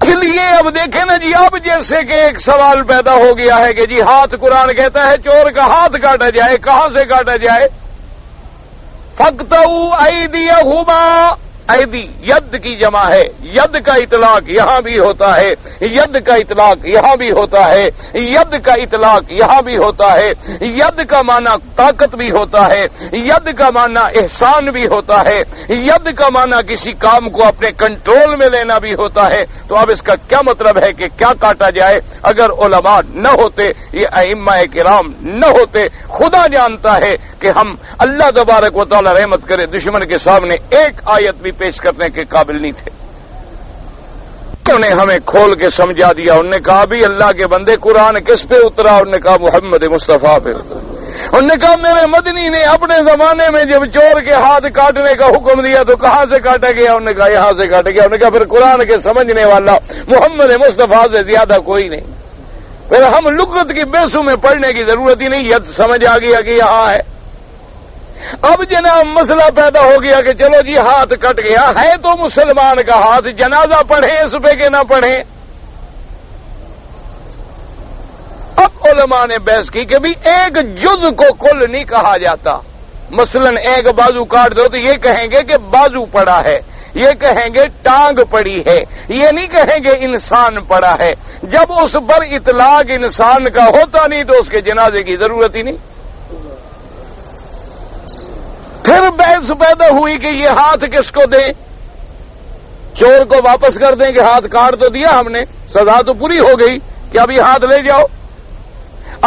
Speaker 1: اس لیے اب دیکھیں نا جی، اب جیسے کہ ایک سوال پیدا ہو گیا ہے کہ جی ہاتھ قرآن کہتا ہے چور کا ہاتھ کاٹا جائے، کہاں سے کاٹا جائے؟ فَاقْطَعُوا أَيْدِيَهُمَا، ایدی ید کی جمع ہے، ید کا اطلاق یہاں بھی ہوتا ہے، ید کا اطلاق یہاں بھی ہوتا ہے، ید کا اطلاق یہاں بھی ہوتا ہے، ید کا معنی طاقت بھی ہوتا ہے، ید کا معنی احسان بھی ہوتا ہے، ید کا معنی کسی کام کو اپنے کنٹرول میں لینا بھی ہوتا ہے۔ تو اب اس کا کیا مطلب ہے کہ کیا کاٹا جائے؟ اگر علماء نہ ہوتے، یہ ائمہ کرام نہ ہوتے، خدا جانتا ہے کہ ہم اللہ تبارک و تعالی رحمت کرے دشمن کے سامنے ایک آیت بھی پیش کرنے کے قابل نہیں تھے۔ انہوں نے ہمیں کھول کے سمجھا دیا، انہوں نے کہا بھی اللہ کے بندے قرآن کس پہ اترا؟ انہوں نے کہا محمد مصطفیٰ پہ اترا۔ انہوں نے کہا میرے مدنی نے اپنے زمانے میں جب چور کے ہاتھ کاٹنے کا حکم دیا تو کہاں سے کاٹا گیا؟ انہوں نے کہا یہاں سے کاٹا گیا۔ انہوں نے کہا پھر قرآن کے سمجھنے والا محمد مصطفیٰ سے زیادہ کوئی نہیں، پھر ہم لغت کی بیسوں میں پڑھنے کی ضرورت ہی نہیں، ید سمجھ آ گیا کہ یہاں ہے۔ اب جناب مسئلہ پیدا ہو گیا کہ چلو جی ہاتھ کٹ گیا ہے تو مسلمان کا ہاتھ، جنازہ پڑھیں اس پہ کہ نہ پڑھیں؟ اب علماء نے بحث کی کہ بھی ایک جز کو کل نہیں کہا جاتا، مثلا ایک بازو کاٹ دو تو یہ کہیں گے کہ بازو پڑا ہے، یہ کہیں گے ٹانگ پڑی ہے، یہ نہیں کہیں گے انسان پڑا ہے۔ جب اس پر اطلاق انسان کا ہوتا نہیں تو اس کے جنازے کی ضرورت ہی نہیں۔ پھر بحث پیدا ہوئی کہ یہ ہاتھ کس کو دیں؟ چور کو واپس کر دیں کہ ہاتھ کاٹ تو دیا ہم نے، سزا تو پوری ہو گئی کہ ابھی ہاتھ لے جاؤ۔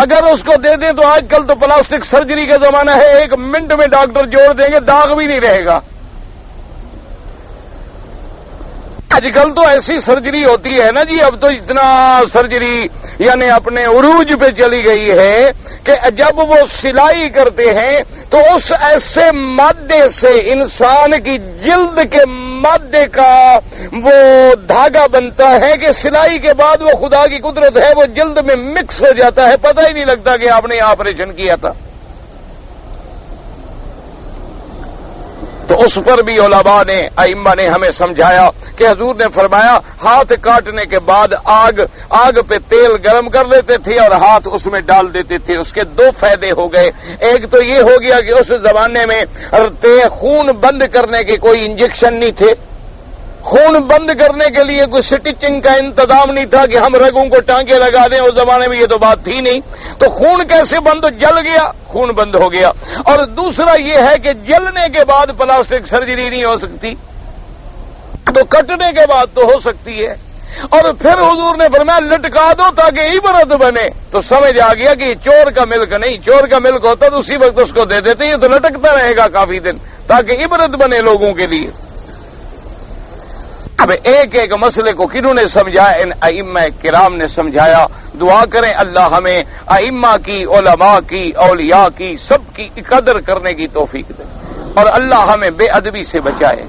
Speaker 1: اگر اس کو دے دیں تو آج کل تو پلاسٹک سرجری کا زمانہ ہے، 1 منٹ میں ڈاکٹر جوڑ دیں گے، داغ بھی نہیں رہے گا۔ آج کل تو ایسی سرجری ہوتی ہے نا جی، اب تو اتنا سرجری یعنی اپنے عروج پہ چلی گئی ہے کہ جب وہ سلائی کرتے ہیں تو اس ایسے مادے سے انسان کی جلد کے مادے کا وہ دھاگا بنتا ہے کہ سلائی کے بعد وہ خدا کی قدرت ہے وہ جلد میں مکس ہو جاتا ہے، پتہ ہی نہیں لگتا کہ آپ نے آپریشن کیا تھا۔ تو اس پر بھی علماء نے ائمہ نے ہمیں سمجھایا کہ حضور نے فرمایا ہاتھ کاٹنے کے بعد آگ پہ تیل گرم کر لیتے تھے اور ہاتھ اس میں ڈال دیتے تھے۔ اس کے 2 فائدے ہو گئے، ایک تو یہ ہو گیا کہ اس زمانے میں خون بند کرنے کے کوئی انجیکشن نہیں تھے، خون بند کرنے کے لیے کوئی سٹیچنگ کا انتظام نہیں تھا کہ ہم رگوں کو ٹانکے لگا دیں، اس زمانے میں یہ تو بات تھی نہیں، تو خون کیسے بند؟ جل گیا، خون بند ہو گیا۔ اور دوسرا یہ ہے کہ جلنے کے بعد پلاسٹک سرجری نہیں ہو سکتی، تو کٹنے کے بعد تو ہو سکتی ہے۔ اور پھر حضور نے فرمایا لٹکا دو تاکہ عبرت بنے، تو سمجھ آ گیا کہ یہ چور کا ملک نہیں، چور کا ملک ہوتا تو اسی وقت اس کو دے دیتے، یہ تو لٹکتا رہے گا کافی دن تاکہ عبرت بنے لوگوں کے لیے۔ اب ایک مسئلے کو کنہوں نے سمجھایا؟ ان ائمہ کرام نے سمجھایا۔ دعا کریں اللہ ہمیں ائمہ کی، علماء کی، اولیاء کی، سب کی قدر کرنے کی توفیق دے، اور اللہ ہمیں بے ادبی سے بچائے۔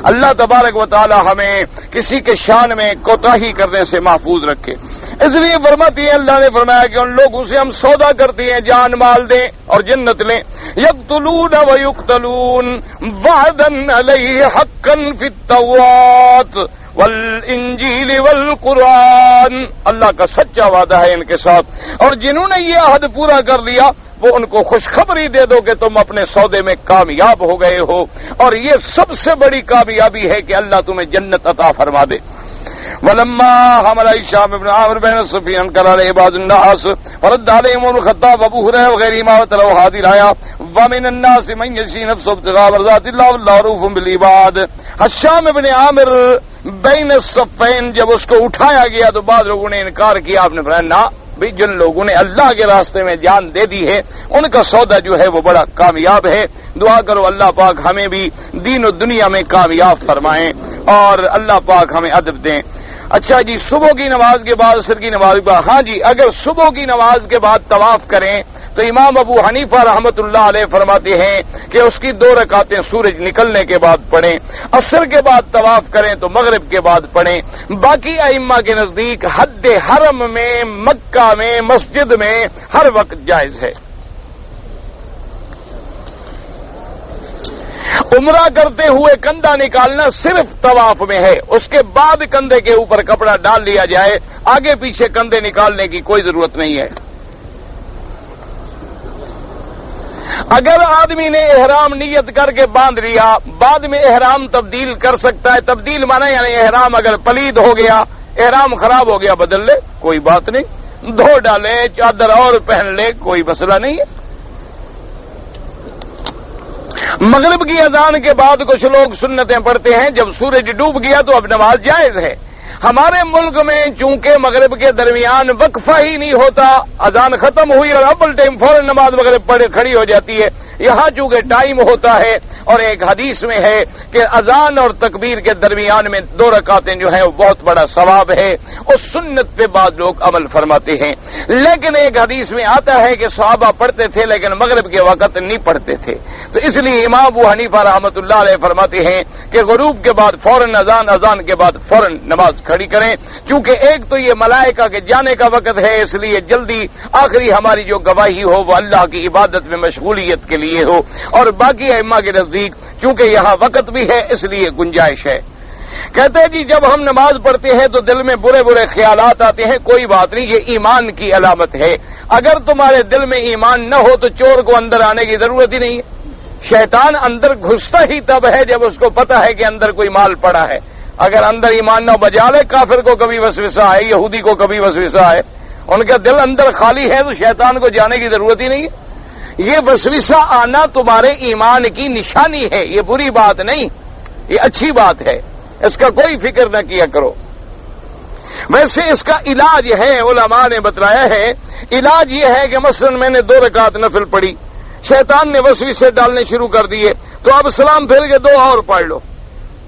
Speaker 1: اللہ تبارک و تعالی ہمیں کسی کے شان میں کوتاہی کرنے سے محفوظ رکھے۔ اس لیے فرماتی ہیں، اللہ نے فرمایا کہ ان لوگوں سے ہم سودا کرتے ہیں جان مال دیں اور جنت لیں، یقتلون ویقتلون وعدا علیہ حقا فی التوراۃ والانجیل والقرآن، اللہ کا سچا وعدہ ہے ان کے ساتھ، اور جنہوں نے یہ عہد پورا کر لیا وہ ان کو خوشخبری دے دو کہ تم اپنے سودے میں کامیاب ہو گئے ہو، اور یہ سب سے بڑی کامیابی ہے کہ اللہ تمہیں جنت عطا فرما دے۔ ولما حمل هشام بن عامر بن سفیان قال عباد الناس ورد عليهم الخطاب ابو هريره وغيره ما وتلو هذه الايه ومن الناس من يشي نفسه ابتغاء مرضات الله والله رؤوف بالعباد۔ ہشام بن عامر بین الصفین جب اس کو اٹھایا گیا تو بعض لوگوں نے انکار کیا، آپ نے فرمایا نہ بھی جن لوگوں نے اللہ کے راستے میں جان دے دی ہے ان کا سودا جو ہے وہ بڑا کامیاب ہے۔ دعا کرو اللہ پاک ہمیں بھی دین و دنیا میں کامیاب فرمائیں اور اللہ پاک ہمیں ادب دیں۔ اچھا جی، صبح کی نماز کے بعد عصر کی نماز کے بعد، ہاں جی، اگر صبح کی نماز کے بعد طواف کریں تو امام ابو حنیفہ رحمۃ اللہ علیہ فرماتے ہیں کہ اس کی 2 رکعتیں سورج نکلنے کے بعد پڑھیں، عصر کے بعد طواف کریں تو مغرب کے بعد پڑھیں۔ باقی ائمہ کے نزدیک حد حرم میں، مکہ میں، مسجد میں ہر وقت جائز ہے۔ عمرہ کرتے ہوئے کندھا نکالنا صرف طواف میں ہے، اس کے بعد کندھے کے اوپر کپڑا ڈال لیا جائے، آگے پیچھے کندھے نکالنے کی کوئی ضرورت نہیں ہے۔ اگر آدمی نے احرام نیت کر کے باندھ لیا، بعد میں احرام تبدیل کر سکتا ہے۔ تبدیل مانا یعنی احرام اگر پلید ہو گیا، احرام خراب ہو گیا، بدل لے، کوئی بات نہیں، دھو ڈالے، چادر اور پہن لے، کوئی مسئلہ نہیں ہے۔ مغرب کی اذان کے بعد کچھ لوگ سنتیں پڑھتے ہیں، جب سورج ڈوب گیا تو اب نماز جائز ہے۔ ہمارے ملک میں چونکہ مغرب کے درمیان وقفہ ہی نہیں ہوتا، اذان ختم ہوئی اور اول ٹائم فوراً نماز مغرب پڑھے کھڑی ہو جاتی ہے، یہاں چونکہ ٹائم ہوتا ہے، اور ایک حدیث میں ہے کہ اذان اور تکبیر کے درمیان میں 2 رکعتیں جو ہیں وہ بہت بڑا ثواب ہے، اس سنت پہ بعض لوگ عمل فرماتے ہیں۔ لیکن ایک حدیث میں آتا ہے کہ صحابہ پڑھتے تھے لیکن مغرب کے وقت نہیں پڑھتے تھے، تو اس لیے امام ابو حنیفہ رحمۃ اللہ علیہ فرماتے ہیں کہ غروب کے بعد فوراً اذان، اذان کے بعد فوراً نماز کھڑی کریں، چونکہ ایک تو یہ ملائکہ کے جانے کا وقت ہے، اس لیے جلدی آخری ہماری جو گواہی ہو وہ اللہ کی عبادت میں مشغولیت کے لیے ہو، اور باقی ائمہ کے نزدیک چونکہ یہاں وقت بھی ہے اس لیے گنجائش ہے۔ کہتے ہیں جی جب ہم نماز پڑھتے ہیں تو دل میں برے برے خیالات آتے ہیں، کوئی بات نہیں، یہ ایمان کی علامت ہے۔ اگر تمہارے دل میں ایمان نہ ہو تو چور کو اندر آنے کی ضرورت ہی نہیں ہے۔ شیطان اندر گھستا ہی تب ہے جب اس کو پتا ہے کہ اندر کوئی مال پڑا ہے۔ اگر اندر ایمان نہ بجا لے، کافر کو کبھی وسوسہ آئے، یہودی کو کبھی وسوسہ آئے، ان کا دل اندر خالی ہے تو شیطان کو جانے کی ضرورت ہی نہیں ہے۔ یہ وسوسہ آنا تمہارے ایمان کی نشانی ہے، یہ بری بات نہیں، یہ اچھی بات ہے، اس کا کوئی فکر نہ کیا کرو۔ ویسے اس کا علاج ہے، علماء نے بتلایا ہے، علاج یہ ہے کہ مثلا میں نے 2 رکعت نفل پڑھی، شیطان نے وسوسے ڈالنے شروع کر دیے، تو اب سلام پھر کے 2 اور پڑھ لو،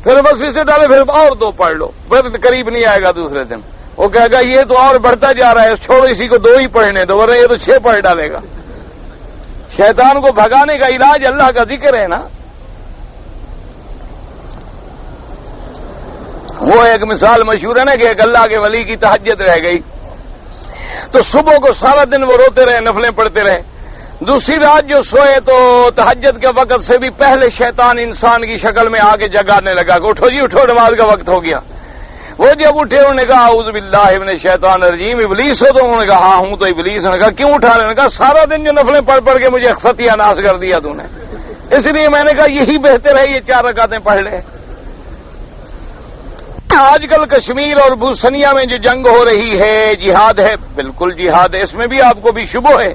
Speaker 1: پھر وسوسے ڈالے پھر اور 2 پڑھ لو، پھر قریب نہیں آئے گا دوسرے دن، وہ کہے گا یہ تو اور بڑھتا جا رہا ہے، چھوڑو اسی کو 2 ہی پڑھنے دو، ورنہ یہ تو 6 پڑھ ڈالے گا۔ شیطان کو بھگانے کا علاج اللہ کا ذکر ہے نا۔ وہ ایک مثال مشہور ہے نا کہ ایک اللہ کے ولی کی تہجد رہ گئی، تو صبح کو سارا دن وہ روتے رہے، نفلیں پڑھتے رہے، دوسری رات جو سوئے تو تہجد کے وقت سے بھی پہلے شیطان انسان کی شکل میں آ کے جگانے لگا کہ اٹھو جی اٹھو، نماز کا وقت ہو گیا۔ وہ جب اٹھے انہوں نے کہا اعوذ باللہ من الشیطان الرجیم، ابلیس ہو؟ تو انہوں نے کہا ہاں ہوں تو ابلیس۔ نے کہا کیوں اٹھا رہے؟ نے کہا سارا دن جو نفلیں پڑھ پڑھ کے مجھے ستیہ ناش کر دیا تو نے، اس لیے میں نے کہا یہی بہتر ہے یہ 4 رکعتیں پڑھ لے۔ آج کل کشمیر اور بوسنیا میں جو جنگ ہو رہی ہے، جہاد ہے، بالکل جہاد ہے، اس میں بھی آپ کو بھی شبہ ہے؟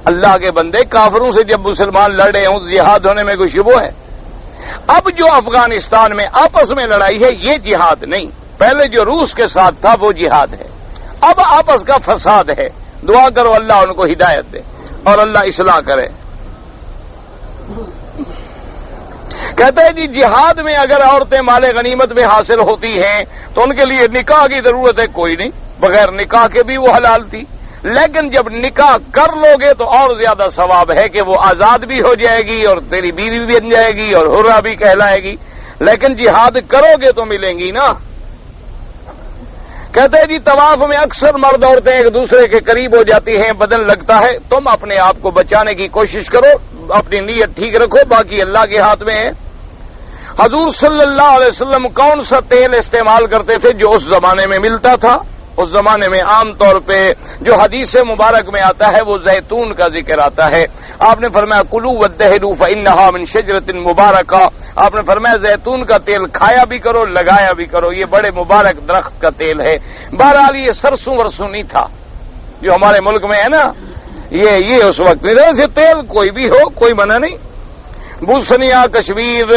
Speaker 1: اللہ کے بندے، کافروں سے جب مسلمان لڑ رہے ہوں تو جہاد ہونے میں کوئی شبہ ہے؟ اب جو افغانستان میں آپس میں لڑائی ہے یہ جہاد نہیں، پہلے جو روس کے ساتھ تھا وہ جہاد ہے، اب آپس کا فساد ہے۔ دعا کرو اللہ ان کو ہدایت دے اور اللہ اصلاح کرے۔ کہتے ہیں جی جہاد میں اگر عورتیں مال غنیمت میں حاصل ہوتی ہیں تو ان کے لیے نکاح کی ضرورت ہے؟ کوئی نہیں، بغیر نکاح کے بھی وہ حلال تھی، لیکن جب نکاح کر لو گے تو اور زیادہ ثواب ہے کہ وہ آزاد بھی ہو جائے گی اور تیری بیوی بھی بن جائے گی اور حرہ بھی کہلائے گی، لیکن جہاد کرو گے تو ملیں گی نا۔ کہتے ہیں جی طواف میں اکثر مرد عورتیں ایک دوسرے کے قریب ہو جاتی ہیں، بدن لگتا ہے، تم اپنے آپ کو بچانے کی کوشش کرو، اپنی نیت ٹھیک رکھو، باقی اللہ کے ہاتھ میں ہے۔ حضور صلی اللہ علیہ وسلم کون سا تیل استعمال کرتے تھے جو اس زمانے میں ملتا تھا؟ اس زمانے میں عام طور پہ جو حدیث مبارک میں آتا ہے وہ زیتون کا ذکر آتا ہے. آپ نے فرمایا کلوا وادہنوا فانھا من شجرۃ مبارکہ. آپ نے فرمایا زیتون کا تیل کھایا بھی کرو لگایا بھی کرو، یہ بڑے مبارک درخت کا تیل ہے. بہرحال یہ سرسوں ورسوں نہیں تھا جو ہمارے ملک میں ہے نا، یہ اس وقت نہیں تھا. تیل کوئی بھی ہو کوئی منع نہیں. بوسنیا کشمیر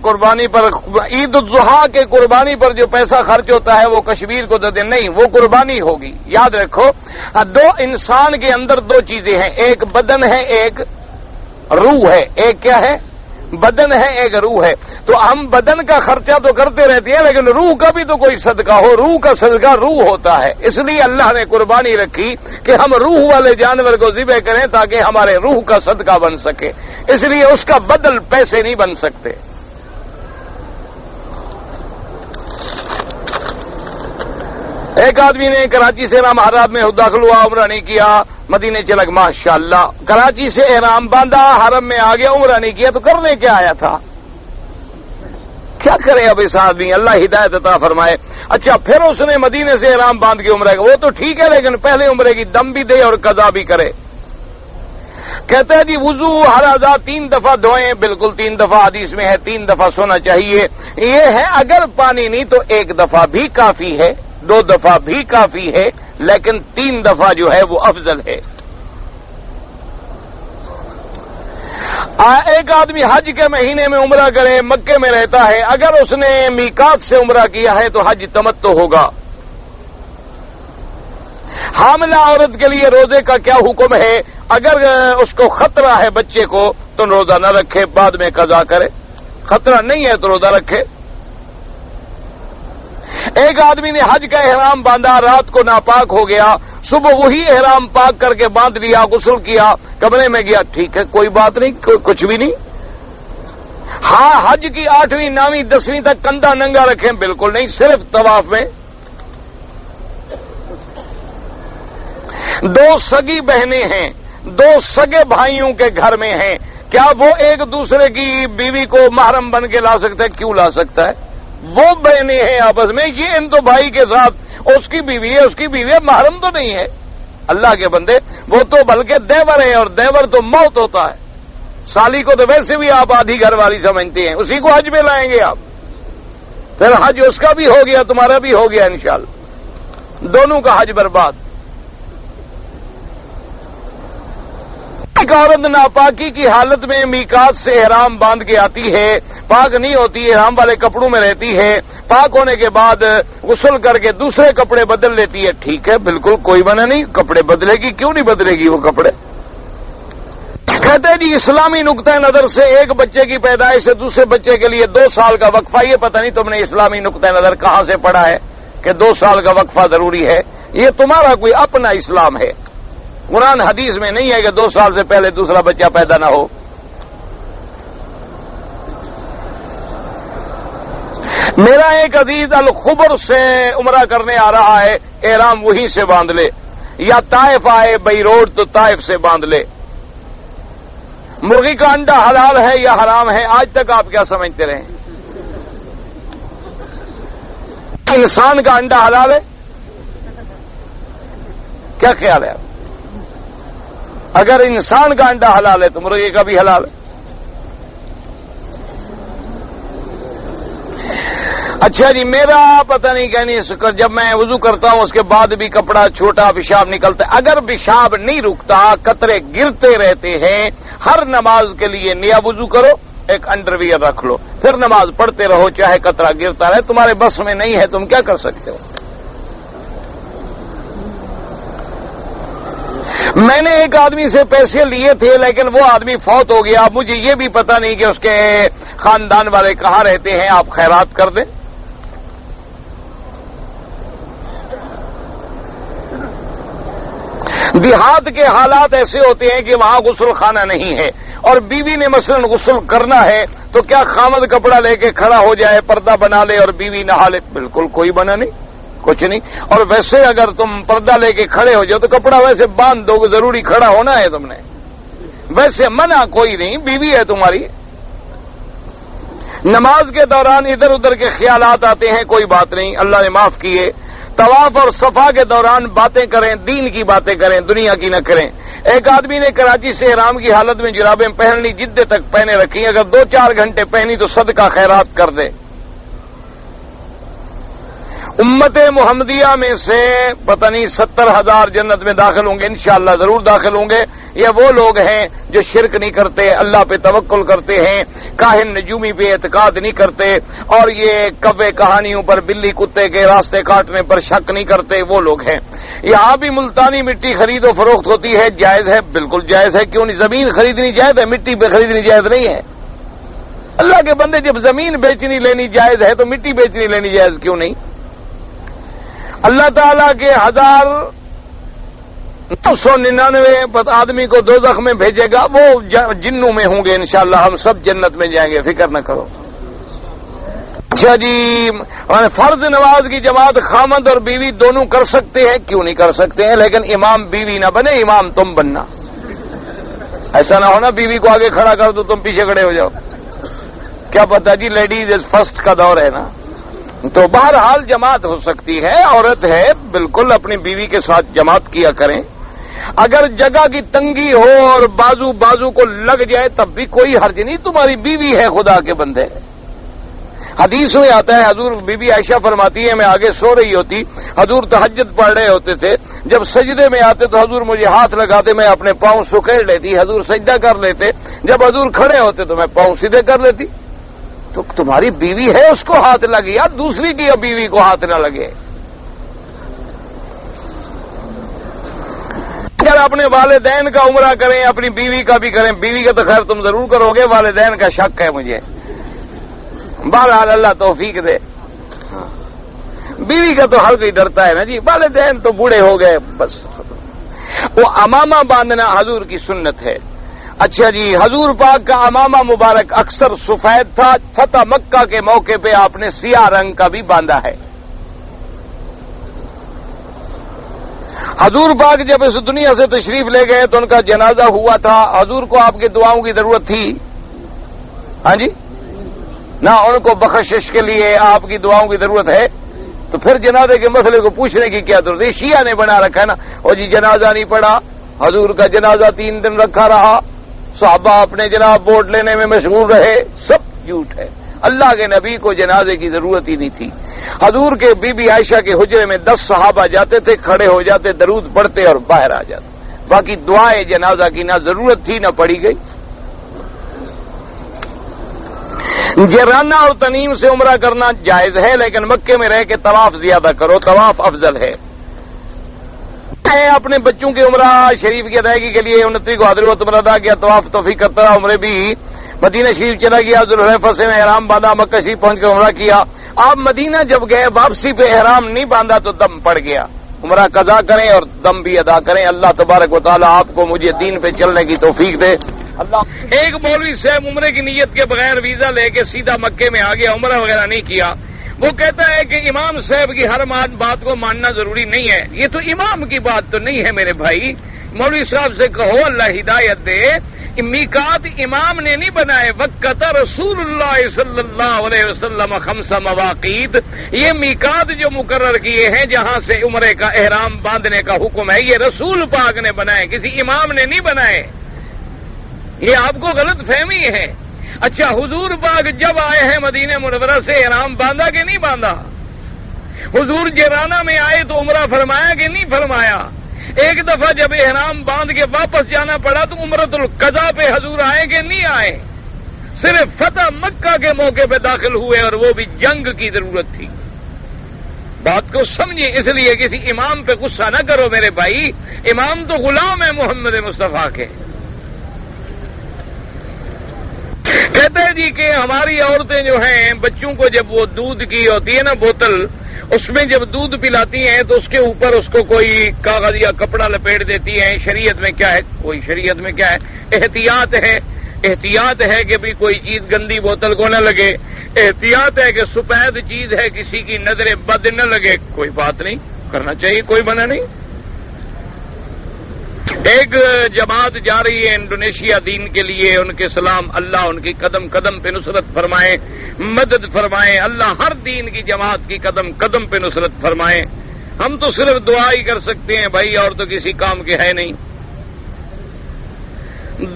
Speaker 1: قربانی پر، عید الاضحیٰ کے قربانی پر جو پیسہ خرچ ہوتا ہے وہ کشمیر کو دے دیں، نہیں وہ قربانی ہوگی. یاد رکھو دو انسان کے اندر دو چیزیں ہیں، ایک بدن ہے ایک روح ہے. ایک کیا ہے؟ بدن ہے ایک روح ہے. تو ہم بدن کا خرچہ تو کرتے رہتے ہیں لیکن روح کا بھی تو کوئی صدقہ ہو. روح کا صدقہ روح ہوتا ہے. اس لیے اللہ نے قربانی رکھی کہ ہم روح والے جانور کو ذبح کریں تاکہ ہمارے روح کا صدقہ بن سکے. اس لیے اس کا بدل پیسے نہیں بن سکتے. ایک آدمی نے کراچی سے احرام حرام میں داخل ہوا، عمرہ نہیں کیا، مدینے چلا گیا. ماشاءاللہ کراچی سے احرام باندھا، حرم میں آ گیا، عمرہ نہیں کیا تو کرنے کیا آیا تھا؟ کیا کرے اب اس آدمی؟ اللہ ہدایت عطا فرمائے. اچھا پھر اس نے مدینے سے احرام باندھ کے عمرہ وہ تو ٹھیک ہے لیکن پہلے عمرے کی دم بھی دے اور قضا بھی کرے. کہتا ہے جی وضو ہر اعضاء 3 دفعہ دھوئیں. بالکل 3 دفعہ حدیث میں ہے 3 دفعہ سونا چاہیے. یہ ہے اگر پانی نہیں تو 1 دفعہ بھی کافی ہے، 2 دفعہ بھی کافی ہے، لیکن 3 دفعہ جو ہے وہ افضل ہے. ایک آدمی حج کے مہینے میں عمرہ کرے، مکے میں رہتا ہے، اگر اس نے میقات سے عمرہ کیا ہے تو حج تمتع ہوگا. حاملہ عورت کے لیے روزے کا کیا حکم ہے؟ اگر اس کو خطرہ ہے بچے کو تو روزہ نہ رکھے، بعد میں قضا کرے. خطرہ نہیں ہے تو روزہ رکھے. ایک آدمی نے حج کا احرام باندھا، رات کو ناپاک ہو گیا، صبح وہی احرام پاک کر کے باندھ لیا، غسل کیا، کمرے میں گیا، ٹھیک ہے کوئی بات نہیں، کچھ بھی نہیں. ہاں حج کی 8ویں 9ویں 10ویں تک کندھا ننگا رکھیں، بالکل نہیں، صرف طواف میں. 2 سگی بہنیں ہیں، 2 سگے بھائیوں کے گھر میں ہیں، کیا وہ ایک دوسرے کی بیوی کو محرم بن کے لا سکتا ہے؟ کیوں لا سکتا ہے؟ وہ بہنیں ہیں آپس میں، یہ ان تو بھائی کے ساتھ اس کی بیوی ہے، اس کی بیوی ہے، محرم تو نہیں ہے. اللہ کے بندے وہ تو بلکہ دیور ہے، اور دیور تو موت ہوتا ہے. سالی کو تو ویسے بھی آپ آدھی گھر والی سمجھتے ہیں، اسی کو حج میں لائیں گے آپ، پھر حج اس کا بھی ہو گیا تمہارا بھی ہو گیا انشاءاللہ. دونوں کا حج برباد. ایک عورت ناپاکی کی حالت میں میقات سے احرام باندھ کے آتی ہے، پاک نہیں ہوتی، احرام والے کپڑوں میں رہتی ہے، پاک ہونے کے بعد غسل کر کے دوسرے کپڑے بدل لیتی ہے، ٹھیک ہے بالکل کوئی منع نہیں، کپڑے بدلے گی، کیوں نہیں بدلے گی وہ کپڑے؟ کہتے ہیں جی اسلامی نقطۂ نظر سے ایک بچے کی پیدائش سے دوسرے بچے کے لیے 2 سال کا وقفہ. یہ پتہ نہیں تم نے اسلامی نقطۂ نظر کہاں سے پڑھا ہے کہ 2 سال کا وقفہ ضروری ہے. یہ تمہارا کوئی اپنا اسلام ہے. قرآن حدیث میں نہیں ہے کہ 2 سال سے پہلے دوسرا بچہ پیدا نہ ہو. میرا ایک عزیز الخبر سے عمرہ کرنے آ رہا ہے، احرام وہیں سے باندھ لے، یا طائف آئے بئی روڈ تو طائف سے باندھ لے. مرغی کا انڈا حلال ہے یا حرام ہے؟ آج تک آپ کیا سمجھتے رہے؟ انسان کا انڈا حلال ہے؟ کیا خیال ہے آپ؟ اگر انسان کا انڈا حلال ہے تو مرغی کا بھی حلال ہے. اچھا جی میرا پتہ نہیں کہنی جب میں وضو کرتا ہوں اس کے بعد بھی کپڑا چھوٹا پیشاب نکلتا ہے. اگر پیشاب نہیں رکتا، قطرے گرتے رہتے ہیں، ہر نماز کے لیے نیا وضو کرو، ایک انڈر ویئر رکھ لو، پھر نماز پڑھتے رہو چاہے قطرہ گرتا رہے. تمہارے بس میں نہیں ہے، تم کیا کر سکتے ہو؟ میں نے ایک آدمی سے پیسے لیے تھے لیکن وہ آدمی فوت ہو گیا. مجھے یہ بھی پتہ نہیں کہ اس کے خاندان والے کہاں رہتے ہیں، آپ خیرات کر دیں. دیہات کے حالات ایسے ہوتے ہیں کہ وہاں غسل خانہ نہیں ہے اور بیوی نے مثلا غسل کرنا ہے تو کیا خامد کپڑا لے کے کھڑا ہو جائے، پردہ بنا لے اور بیوی نہا لے؟ بالکل کوئی منع نہیں، کچھ نہیں. اور ویسے اگر تم پردہ لے کے کھڑے ہو جاؤ تو کپڑا ویسے باندھ دو، ضروری کھڑا ہونا ہے تم نے، ویسے منع کوئی نہیں، بیوی ہے تمہاری. نماز کے دوران ادھر ادھر کے خیالات آتے ہیں، کوئی بات نہیں، اللہ نے معاف کیے. طواف اور صفا کے دوران باتیں کریں، دین کی باتیں کریں، دنیا کی نہ کریں۔ ایک آدمی نے کراچی سے احرام کی حالت میں جرابیں پہن لی، جدے تک پہنے رکھی، اگر 2-4 گھنٹے پہنی تو صدقہ خیرات کر دے۔ امت محمدیہ میں سے پتہ نہیں 70,000 جنت میں داخل ہوں گے، انشاءاللہ ضرور داخل ہوں گے۔ یہ وہ لوگ ہیں جو شرک نہیں کرتے، اللہ پہ توکل کرتے ہیں، کاہن نجومی پہ اعتقاد نہیں کرتے، اور یہ کوے کہانیوں پر، بلی کتے کے راستے کاٹنے پر شک نہیں کرتے، وہ لوگ ہیں۔ یہاں بھی ملتانی مٹی خرید و فروخت ہوتی ہے، جائز ہے، بالکل جائز ہے، کیوں نہیں؟ زمین خریدنی جائز ہے، مٹی پہ خریدنی جائز نہیں ہے؟ اللہ کے بندے، جب زمین بیچنی لینی جائز ہے تو مٹی بیچنی لینی جائز کیوں نہیں؟ اللہ تعالیٰ کے 1999 آدمی کو دوزخ میں بھیجے گا، وہ جنوں میں ہوں گے انشاءاللہ، ہم سب جنت میں جائیں گے، فکر نہ کرو۔ اچھا جی، فرض نماز کی جماعت خامد اور بیوی دونوں کر سکتے ہیں، کیوں نہیں کر سکتے ہیں؟ لیکن امام بیوی نہ بنے، امام تم بننا۔ ایسا نہ ہونا بیوی کو آگے کھڑا کر دو، تم پیچھے کھڑے ہو جاؤ، کیا پتا جی، لیڈیز از فرسٹ کا دور ہے نا۔ تو بہرحال جماعت ہو سکتی ہے، عورت ہے، بالکل اپنی بیوی کے ساتھ جماعت کیا کریں۔ اگر جگہ کی تنگی ہو اور بازو کو لگ جائے تب بھی کوئی حرج نہیں، تمہاری بیوی ہے، خدا کے بندے۔ حدیث میں آتا ہے، حضور بی بی عائشہ فرماتی ہے، میں آگے سو رہی ہوتی، حضور تہجد پڑھ رہے ہوتے تھے، جب سجدے میں آتے تو حضور مجھے ہاتھ لگاتے، میں اپنے پاؤں سکیڑ لیتی، حضور سجدہ کر لیتے، جب حضور کھڑے ہوتے تو میں پاؤں سیدھے کر لیتی۔ تو تمہاری بیوی ہے، اس کو ہاتھ لگے، یا دوسری کی بیوی کو ہاتھ نہ لگے۔ اگر اپنے والدین کا عمرہ کریں، اپنی بیوی کا بھی کریں، بیوی کا تو خیر تم ضرور کرو گے، والدین کا شک ہے مجھے، بہرحال اللہ توفیق دے۔ بیوی کا تو ہر کوئی ڈرتا ہے نا جی، والدین تو بوڑھے ہو گئے بس۔ وہ امامہ باندھنا حضور کی سنت ہے۔ اچھا جی، حضور پاک کا امامہ مبارک اکثر سفید تھا، فتح مکہ کے موقع پہ آپ نے سیاہ رنگ کا بھی باندھا ہے۔ حضور پاک جب اس دنیا سے تشریف لے گئے تو ان کا جنازہ ہوا تھا، حضور کو آپ کی دعاؤں کی ضرورت تھی؟ ہاں جی، نہ ان کو بخشش کے لیے آپ کی دعاؤں کی ضرورت ہے؟ تو پھر جنازے کے مسئلے کو پوچھنے کی کیا ضرورت ہے؟ شیعہ نے بنا رکھا ہے نا، اور جی جنازہ نہیں پڑا، حضور کا جنازہ 3 دن رکھا رہا، صحابہ اپنے جناب ووٹ لینے میں مشغول رہے، سب جھوٹ ہے۔ اللہ کے نبی کو جنازے کی ضرورت ہی نہیں تھی۔ حضور کے بی بی عائشہ کے حجرے میں 10 صحابہ جاتے تھے، کھڑے ہو جاتے، درود پڑھتے اور باہر آ جاتے، باقی دعائیں جنازہ کی نہ ضرورت تھی نہ پڑھی گئی۔ جرانہ اور تنیم سے عمرہ کرنا جائز ہے، لیکن مکے میں رہ کے طواف زیادہ کرو، طواف افضل ہے۔ اپنے بچوں کے عمرہ شریف کی ادائیگی کے لیے 29 کو حضرت عمرہ ادا کیا، طواف توفیق کرتا رہا، عمرے بھی مدینہ شریف چلا گیا، ذوالحلیفہ سے میں احرام باندھا، مکہ شریف پہنچ کر عمرہ کیا۔ آپ مدینہ جب گئے، واپسی پہ احرام نہیں باندھا تو دم پڑ گیا۔ عمرہ قضا کریں اور دم بھی ادا کریں۔ اللہ تبارک و تعالی آپ کو مجھے دین پہ چلنے کی توفیق دے۔ اللہ۔ ایک مولوی صاحب عمرے کی نیت کے بغیر ویزا لے کے سیدھا مکے میں آ گیا، عمرہ وغیرہ نہیں کیا۔ وہ کہتا ہے کہ امام صاحب کی ہر بات کو ماننا ضروری نہیں ہے۔ یہ تو امام کی بات تو نہیں ہے میرے بھائی، مولوی صاحب سے کہو اللہ ہدایت دے۔ میقات امام نے نہیں بنائے، وقت رسول اللہ صلی اللہ علیہ وسلم 5 مواقیت، یہ میقات جو مقرر کیے ہیں جہاں سے عمرے کا احرام باندھنے کا حکم ہے، یہ رسول پاک نے بنائے، کسی امام نے نہیں بنائے۔ یہ آپ کو غلط فہمی ہے۔ اچھا، حضور پاک جب آئے ہیں مدینہ منورہ سے، احرام باندھا کہ نہیں باندھا؟ حضور جرانہ میں آئے تو عمرہ فرمایا کہ نہیں فرمایا؟ ایک دفعہ جب احرام باندھ کے واپس جانا پڑا تو عمرۃ القضا پہ حضور آئے کہ نہیں آئے؟ صرف فتح مکہ کے موقع پہ داخل ہوئے، اور وہ بھی جنگ کی ضرورت تھی۔ بات کو سمجھیں، اس لیے کسی امام پہ غصہ نہ کرو میرے بھائی، امام تو غلام ہے محمد مصطفیٰ کے۔ کہتے ہیں جی کہ ہماری عورتیں جو ہیں بچوں کو جب وہ دودھ کی ہوتی ہے نا بوتل، اس میں جب دودھ پلاتی ہیں تو اس کے اوپر اس کو کوئی کاغذ یا کپڑا لپیٹ دیتی ہیں۔ شریعت میں کیا ہے؟ کوئی شریعت میں کیا ہے؟ احتیاط ہے کہ بھی کوئی چیز گندی بوتل کو نہ لگے، احتیاط ہے کہ سفید چیز ہے کسی کی نظر بد نہ لگے، کوئی بات نہیں، کرنا چاہیے، کوئی منع نہیں۔ ایک جماعت جا رہی ہے انڈونیشیا دین کے لیے، ان کے سلام، اللہ ان کی قدم قدم پہ نصرت فرمائے، مدد فرمائے، اللہ ہر دین کی جماعت کی قدم قدم پہ نصرت فرمائے۔ ہم تو صرف دعا ہی کر سکتے ہیں بھائی، اور تو کسی کام کے ہے نہیں۔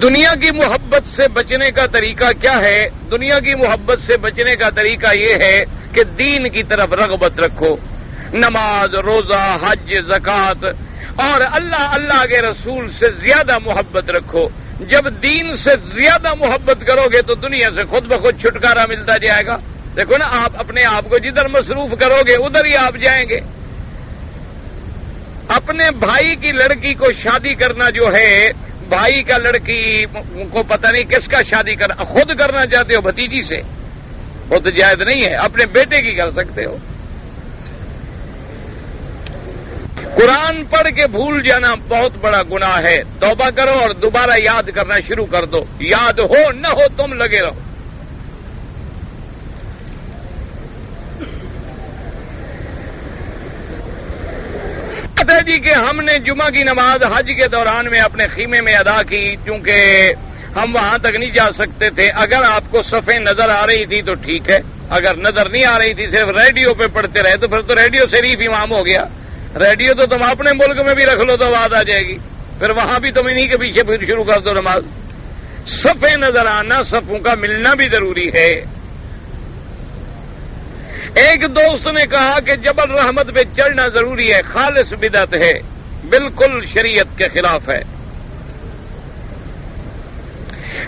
Speaker 1: دنیا کی محبت سے بچنے کا طریقہ کیا ہے؟ دنیا کی محبت سے بچنے کا طریقہ یہ ہے کہ دین کی طرف رغبت رکھو، نماز، روزہ، حج، زکوٰۃ، اور اللہ کے رسول سے زیادہ محبت رکھو۔ جب دین سے زیادہ محبت کرو گے تو دنیا سے خود بخود چھٹکارا ملتا جائے گا۔ دیکھو نا، آپ اپنے آپ کو جدھر مصروف کرو گے ادھر ہی آپ جائیں گے۔ اپنے بھائی کی لڑکی کو شادی کرنا جو ہے، بھائی کا لڑکی کو پتہ نہیں کس کا شادی کرنا، خود کرنا چاہتے ہو بھتیجی سے، وہ تو جائز نہیں ہے، اپنے بیٹے کی کر سکتے ہو۔ قرآن پڑھ کے بھول جانا بہت بڑا گناہ ہے، توبہ کرو اور دوبارہ یاد کرنا شروع کر دو، یاد ہو نہ ہو تم لگے رہو۔ کہتے جی کہ ہم نے جمعہ کی نماز حج کے دوران میں اپنے خیمے میں ادا کی، کیونکہ ہم وہاں تک نہیں جا سکتے تھے۔ اگر آپ کو صفیں نظر آ رہی تھی تو ٹھیک ہے، اگر نظر نہیں آ رہی تھی، صرف ریڈیو پہ پڑھتے رہے تو پھر تو ریڈیو شریف امام ہو گیا۔ ریڈیو تو تم اپنے ملک میں بھی رکھ لو تو آواز آ جائے گی، پھر وہاں بھی تم انہی کے پیچھے پھر شروع کر دو نماز۔ صفیں نظر آنا، صفوں کا ملنا بھی ضروری ہے۔ ایک دوست نے کہا کہ جبل رحمت پہ چڑھنا ضروری ہے، خالص بدعت ہے، بالکل شریعت کے خلاف ہے۔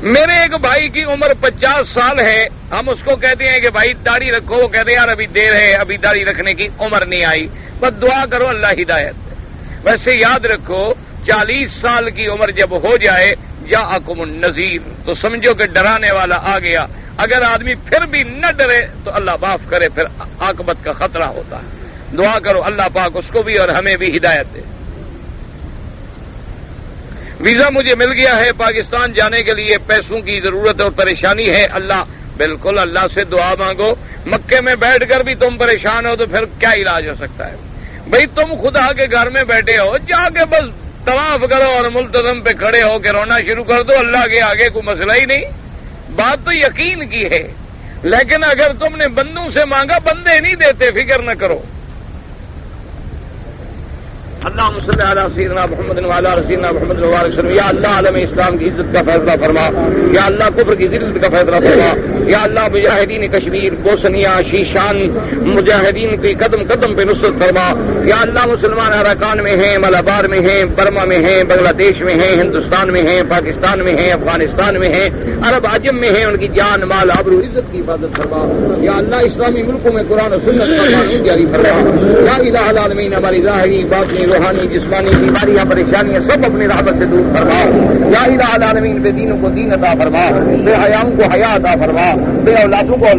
Speaker 1: میرے ایک بھائی کی عمر 50 سال ہے، ہم اس کو کہتے ہیں کہ بھائی داڑھی رکھو، وہ کہتے ہیں یار ابھی دیر ہے، ابھی داڑھی رکھنے کی عمر نہیں آئی، بس دعا کرو اللہ ہدایت۔ ویسے یاد رکھو 40 سال کی عمر جب ہو جائے جاءکم النذیر، تو سمجھو کہ ڈرانے والا آ گیا۔ اگر آدمی پھر بھی نہ ڈرے تو اللہ معاف کرے، پھر عاقبت کا خطرہ ہوتا ہے۔ دعا کرو اللہ پاک اس کو بھی اور ہمیں بھی ہدایت دے۔ ویزا مجھے مل گیا ہے، پاکستان جانے کے لیے پیسوں کی ضرورت اور پریشانی ہے، بالکل اللہ سے دعا مانگو۔ مکے میں بیٹھ کر بھی تم پریشان ہو تو پھر کیا علاج ہو سکتا ہے؟ بھئی تم خدا کے گھر میں بیٹھے ہو، جا کے بس طواف کرو اور ملتزم پہ کھڑے ہو کے رونا شروع کر دو، اللہ کے آگے کوئی مسئلہ ہی نہیں۔ بات تو یقین کی ہے، لیکن اگر تم نے بندوں سے مانگا، بندے نہیں دیتے، فکر نہ کرو۔ اللہم صلی علی سیدنا محمد وعلی سیدنا محمد وسلم۔ یا اللہ عالم اسلام کی عزت کا فیصلہ فرما، یا اللہ کفر کی ذلت کا فیصلہ فرما، یا اللہ مجاہدین کشمیر، بوسنیا، شیشان مجاہدین کی قدم قدم پہ نصرت فرما۔ یا اللہ مسلمان اراکان میں ہیں، ملابار میں ہیں، برما میں ہیں، بنگلہ دیش میں ہیں، ہندوستان میں ہیں، پاکستان میں ہیں، افغانستان میں ہیں، عرب عجم میں ہیں، ان کی جان مال آبرو عزت کی حفاظت فرما۔ یا اللہ اسلامی ملکوں میں قرآن و سنت کا قانون جاری فرما۔ یا الہ العالمین ہماری ظاہری باطنی روحانی جسمانی بیماریاں پریشانیاں سب اپنی رحمت سے دور فرما۔ یا الہ العالمین بے دینوں کو دین عطا فرما، بے حیاؤں کو حیا عطا فرما، بے اولادوں کو